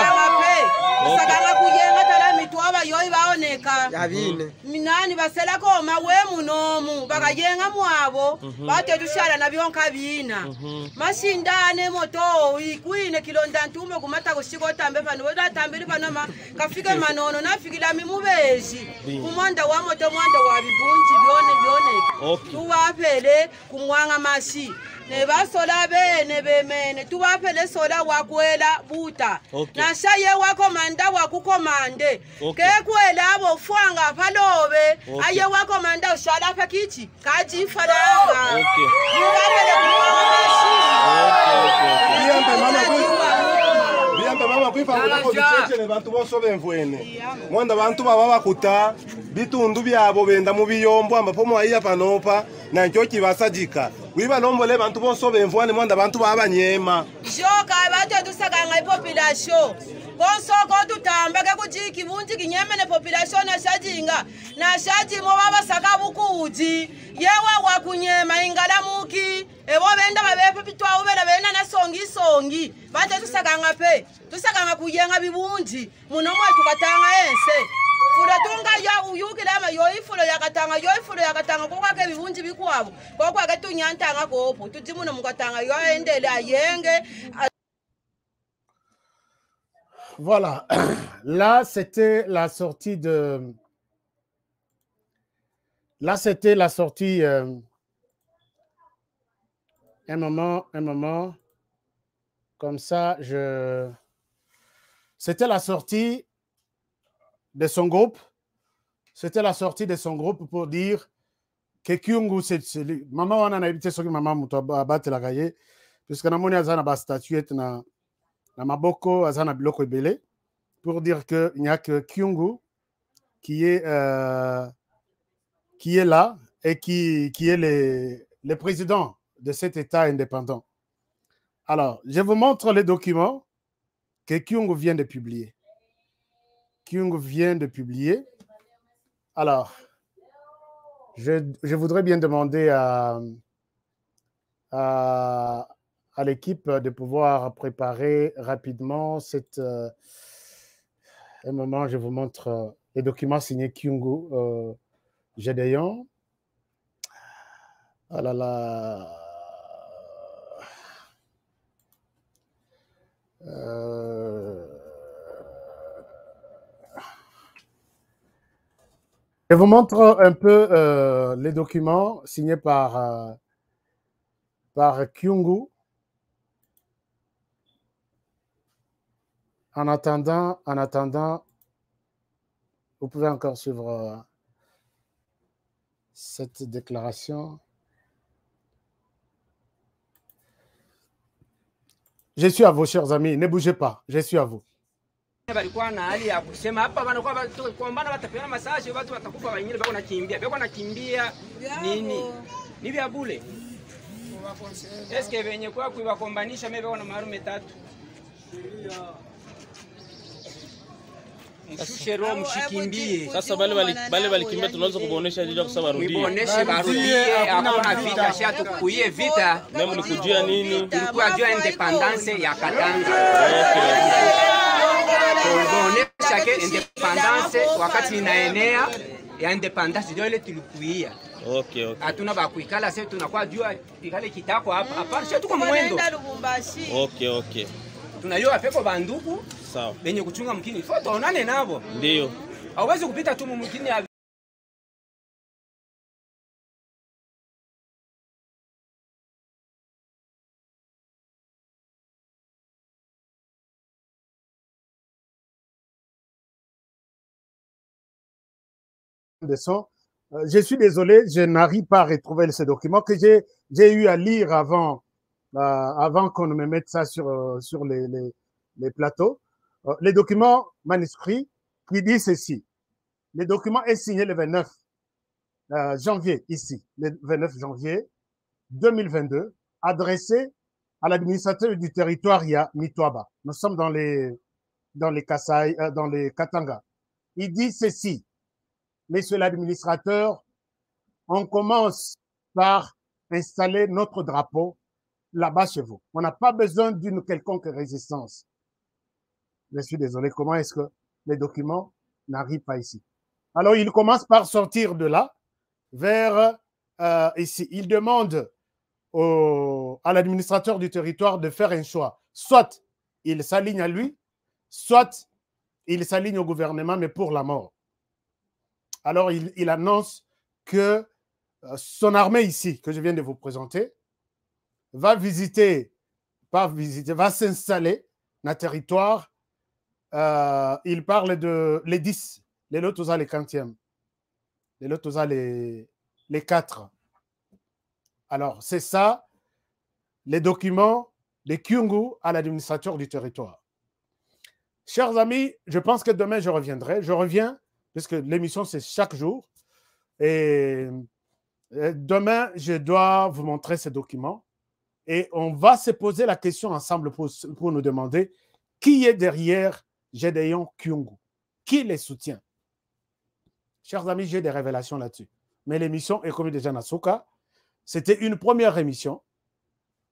Sakanga kuyenga tala mitwaba yoyi baoneka. Yabine. Minani basela ko mawe munomu bakayenga mwabo bate tushara na byonka bina. Mashindane moto ikwine kilonda ntume kumata kushiko tambe pano wada tambiri panoma kafike manono nafikira mimubeji. Kumwanda wa moto mwanda wa bibunji byone. Tuwapele kumwanga mashi ne basola bene bemene tubapele sola wakwela buta na shaye wako manda wakukomande kekwela abo fwanga palobe aye wako manda ushala pakichi kaji faranga tubapele kumwanga mashi Biambe mama kwifa ngo bichechele bantu bose bemvwene mwanda bantu baba bakuta bitundu byabo benda mu biyombo ambapo mwayiya panopa na ncho kibasajika wiba lombole bantu bose bemvwane mwanda bantu baba nyema joka bate tusaganga population konsoko tutambeke kujiki bunji kinyemene population na shajinga na shaji mo baba saka bukuji yewe wakunyema ingalamuki ebo benda babepe pitwa ubela bena na songi bate tusaganga pe tusaganga kuyenga bibunji muno mwe tukatanga ense fula tunga ya uyukile ama yoifulo yakatanga kokake bibunji bikwabo kokake tunyantanga kopo tujimuno mukatanga yoendele ayenge. Voilà, là c'était la sortie de... Là c'était la sortie... Un moment, comme ça, C'était la sortie de son groupe. C'était la sortie de son groupe pour dire que Kyungu, c'est celui... Maman, on a évité ce que maman m'a battu la gaille, puisque nous avons une statuette na maboko, azana biloko ebele, pour dire qu'il n'y a que Kyungu qui est là et qui est le président de cet État indépendant. Alors, je vous montre les documents que Kyungu vient de publier. Kyungu vient de publier. Alors, je voudrais bien demander à l'équipe de pouvoir préparer rapidement un moment, je vous montre les documents signés Kyungu Gédéon. Ah là là. Je vous montre un peu les documents signés par Kyungu. En attendant, vous pouvez encore suivre cette déclaration. Je suis à vous, chers amis. Ne bougez pas. Je suis à vous. Balikuwa na hali ya kusema hapa wanakuwa kuombana watapeana masaje watu watakufa wengine bako nakimbia nini ni vya bure eske venye kwa kuibakombanisha mimi bako na marume tatu mshushero mshikimbie sasa bale walikimbia tunaweza kubonesha jiji kwa sababu barudie muboneshe barudie hakuna vita shatu kuie vita mimi nikujia nini tulikuwa jua independence ya Katanga kubonesha ke independence wakati inaenea ya independence ndio ile tulikuia. Okay. Hatuna ba kuikala sasa tunakuwa jua ikale kitako hapa. Hapana sio tuko mwendo. Okay. Tunajua peko banduku. Sawa. Benye kuchunga mkini. Foto onane nabo. Ndio. Hauwezi kupita tu mkini ya de son. Je suis désolé, je n'arrive pas à retrouver ce document que j'ai eu à lire avant avant qu'on me mette ça sur les plateaux. Les documents manuscrits qui disent ceci. Le document est signé le 29 janvier, ici, le 29 janvier 2022, adressé à l'administrateur du territoire Mitwaba. Nous sommes dans les Kasaï, dans les Katanga. Il dit ceci, Monsieur l'administrateur, on commence par installer notre drapeau là-bas chez vous. On n'a pas besoin d'une quelconque résistance. Je suis désolé, comment est-ce que les documents n'arrivent pas ici? Alors, il commence par sortir de là vers ici. Il demande à l'administrateur du territoire de faire un choix. Soit il s'aligne à lui, soit il s'aligne au gouvernement, mais pour la mort. Alors, il annonce que son armée ici, que je viens de vous présenter, va va s'installer dans le territoire. Il parle de les 10, les Lotosa les 40e, les Lotosa les 4. Alors, c'est ça, les documents de Kyungu à l'administrateur du territoire. Chers amis, je pense que demain, je reviendrai. Je reviens, puisque l'émission, c'est chaque jour. Et demain, je dois vous montrer ces documents. Et on va se poser la question ensemble pour nous demander qui est derrière Gédéon Kyungu. Qui les soutient? Chers amis, j'ai des révélations là-dessus. Mais l'émission est comme déjà Nasuka. C'était une première émission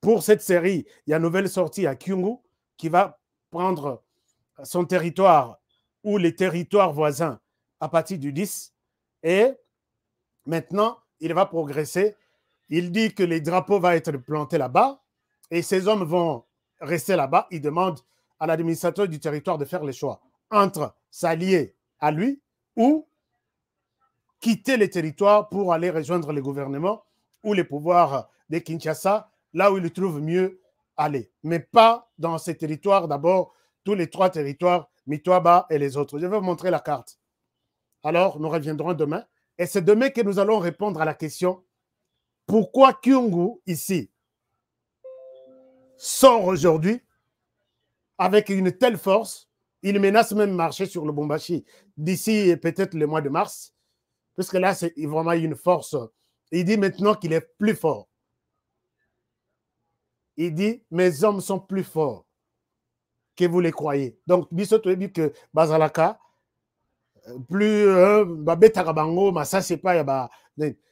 pour cette série. Il y a une nouvelle sortie à Kyungu qui va prendre son territoire ou les territoires voisins à partir du 10. Et maintenant, il va progresser. Il dit que les drapeaux vont être plantés là-bas et ces hommes vont rester là-bas. Il demande à l'administrateur du territoire de faire le choix entre s'allier à lui ou quitter les territoires pour aller rejoindre le gouvernement ou les pouvoirs de Kinshasa, là où il trouve mieux aller. Mais pas dans ces territoires, d'abord, tous les 3 territoires, Mitwaba et les autres. Je vais vous montrer la carte. Alors, nous reviendrons demain. Et c'est demain que nous allons répondre à la question pourquoi Kyungu, ici, sort aujourd'hui avec une telle force. Il menace même marcher sur le Bombashi d'ici peut-être le mois de mars, puisque là, c'est vraiment une force. Il dit maintenant qu'il est plus fort. Il dit, mes hommes sont plus forts que vous les croyez. Donc, Bisoto dit que Bazalaka, plus Babetarabango, ça c'est pas.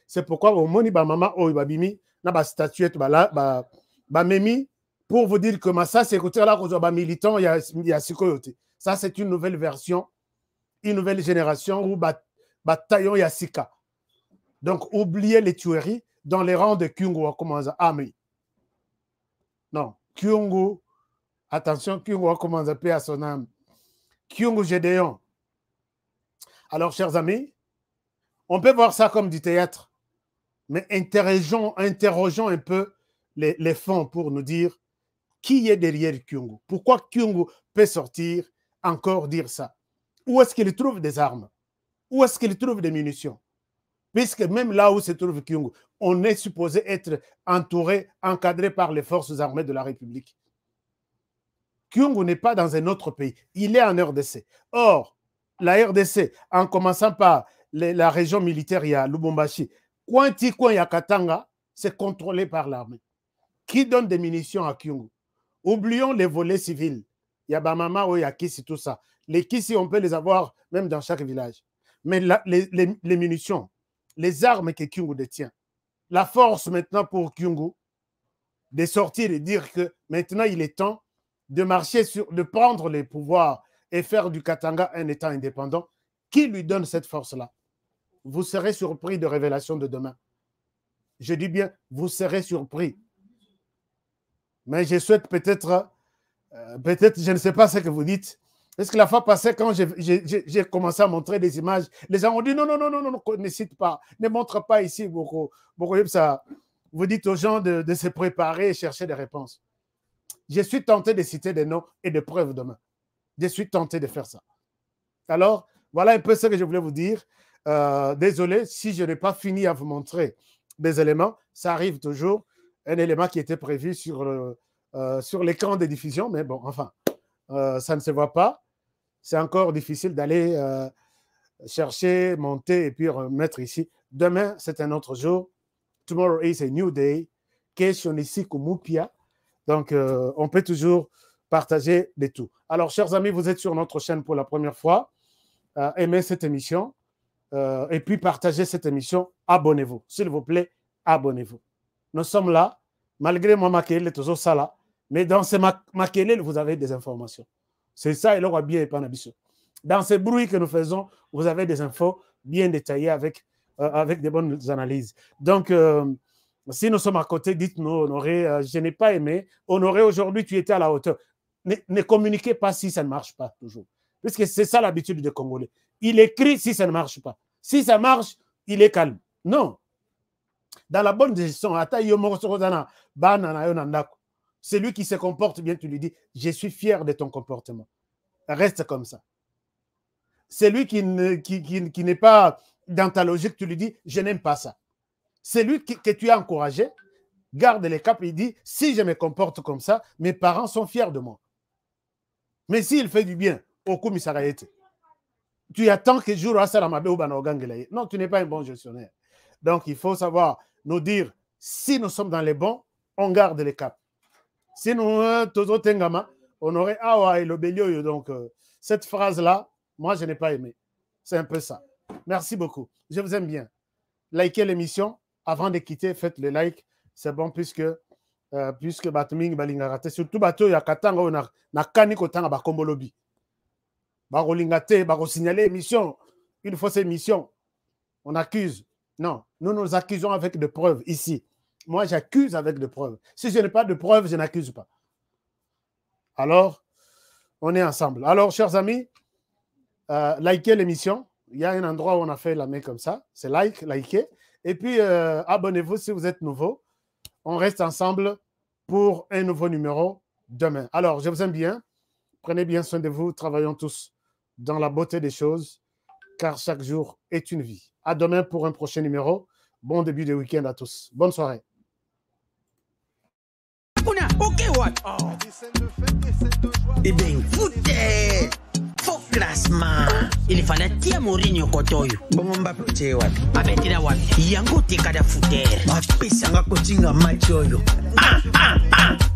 C'est pourquoi au moni maman o babimi na ba statuette ba memi pour vous dire que ça c'est côté là qu'on ba militant il y a Sikoyote. Ça c'est une nouvelle version, une nouvelle génération où bataillon Yasika. Donc oubliez les tueries dans les rangs de Kyungu comment ça mais non, Kyungu attention, Kyungu commence à paix à son âme. Kyungu Gédéon. Alors chers amis, on peut voir ça comme du théâtre, mais interrogeons un peu les fonds pour nous dire qui est derrière Kyungu. Pourquoi Kyungu peut sortir, encore dire ça? Où est-ce qu'il trouve des armes? Où est-ce qu'il trouve des munitions? Puisque même là où se trouve Kyungu, on est supposé être entouré, encadré par les forces armées de la République. Kyungu n'est pas dans un autre pays, il est en RDC. Or, la RDC, en commençant par la région militaire, il y a Lubumbashi, Coin Katanga, c'est contrôlé par l'armée. Qui donne des munitions à Kyungu? Oublions les volets civils. Il y a Bamama ou il y a Kisi, tout ça. Les Kisi, on peut les avoir même dans chaque village. Mais les munitions, les armes que Kyungu détient, la force maintenant pour Kyungu de sortir et dire que maintenant il est temps de marcher de prendre les pouvoirs et faire du Katanga un État indépendant. Qui lui donne cette force-là? Vous serez surpris de révélations de demain. Je dis bien, vous serez surpris. Mais je souhaite peut-être, je ne sais pas ce que vous dites. Parce que la fois passée, quand j'ai commencé à montrer des images, les gens ont dit non, ne cite pas, ne montre pas ici beaucoup. Ça, vous dites aux gens de se préparer et chercher des réponses. Je suis tenté de citer des noms et des preuves demain. Je suis tenté de faire ça. Alors, voilà un peu ce que je voulais vous dire. Désolé si je n'ai pas fini à vous montrer des éléments. Ça arrive toujours. un élément qui était prévu sur l'écran de diffusion, mais bon, enfin, ça ne se voit pas. C'est encore difficile d'aller chercher, monter et puis remettre ici. Demain, c'est un autre jour. Tomorrow is a new day. Question ici Kumupia. Donc, on peut toujours partager des tout. Alors, chers amis, vous êtes sur notre chaîne pour la première fois. Aimez cette émission et puis partagez cette émission. Abonnez-vous. S'il vous plaît, abonnez-vous. Nous sommes là, malgré moi, Makele, toujours ça là. Mais dans ce Makele, vous avez des informations. C'est ça, il aura bien épanabiso. Dans ces bruits que nous faisons, vous avez des infos bien détaillées avec des bonnes analyses. Donc, si nous sommes à côté, dites-nous, Honoré, je n'ai pas aimé. Honoré, aujourd'hui, tu étais à la hauteur. Ne communiquez pas si ça ne marche pas, toujours. Puisque c'est ça l'habitude des Congolais. Il écrit si ça ne marche pas. Si ça marche, il est calme. Non. Dans la bonne gestion, c'est lui qui se comporte bien, tu lui dis, je suis fier de ton comportement. Reste comme ça. C'est lui qui n'est pas dans ta logique, tu lui dis, je n'aime pas ça. C'est lui que tu as encouragé, garde les caps, il dit, si je me comporte comme ça, mes parents sont fiers de moi. Mais s'il fait du bien, tu attends que jour non, tu n'es pas un bon gestionnaire. Donc, il faut savoir nous dire, si nous sommes dans les bons, on garde les caps. Si nous, on aurait Awa et l'Obélio. Donc, cette phrase-là, moi, je n'ai pas aimé. C'est un peu ça. Merci beaucoup. Je vous aime bien. Likez l'émission. Avant de quitter, faites le like. C'est bon puisque Batuming Balingarate. Surtout Bato Yakatanga ou Nakani Kotanga Bakombolobi. Barolingate, Baro signaler émission. Une fois cette émission, on accuse. Non, nous nous accusons avec des preuves ici. Moi, j'accuse avec des preuves. Si je n'ai pas de preuves, je n'accuse pas. Alors, on est ensemble. Alors, chers amis, likez l'émission. Il y a un endroit où on a fait la main comme ça. C'est likez. Et puis, abonnez-vous si vous êtes nouveau. On reste ensemble pour un nouveau numéro demain. Alors, je vous aime bien. Prenez bien soin de vous. Travaillons tous dans la beauté des choses, car chaque jour est une vie. À demain pour un prochain numéro. Bon début de week-end à tous. Bonne soirée. Eh bien, foutez! Faux classement. Il fallait tirer Mourinho Kotoyo. Bon, Mbappé, tu es what? Abetira what? Yango te kada fouter. Mbappé, sanga kotinga match oyo.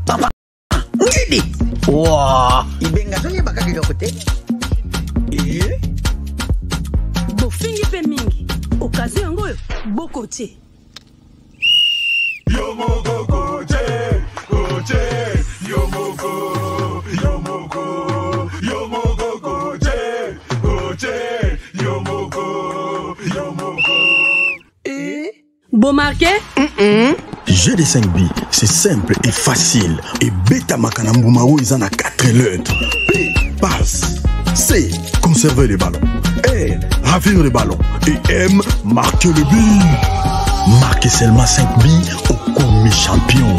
Papa. Ngidi. Wow. Ibenga sonye bakaki lokote. Bofingi pe mingi. Okazi yango yo. Bokote. Yomoko koche, koche, yomoko, yomoko, yomoko koche, koche, yomoko, yomoko. Bon marqué? GD5B, c'est simple et facile. Et Beta Makanambumao, ils en a 4 lettres. P, passe. C, conserver les ballons. R, ravir les ballons. Et M, marquer le but. Marquez seulement 5 billes au commis champion.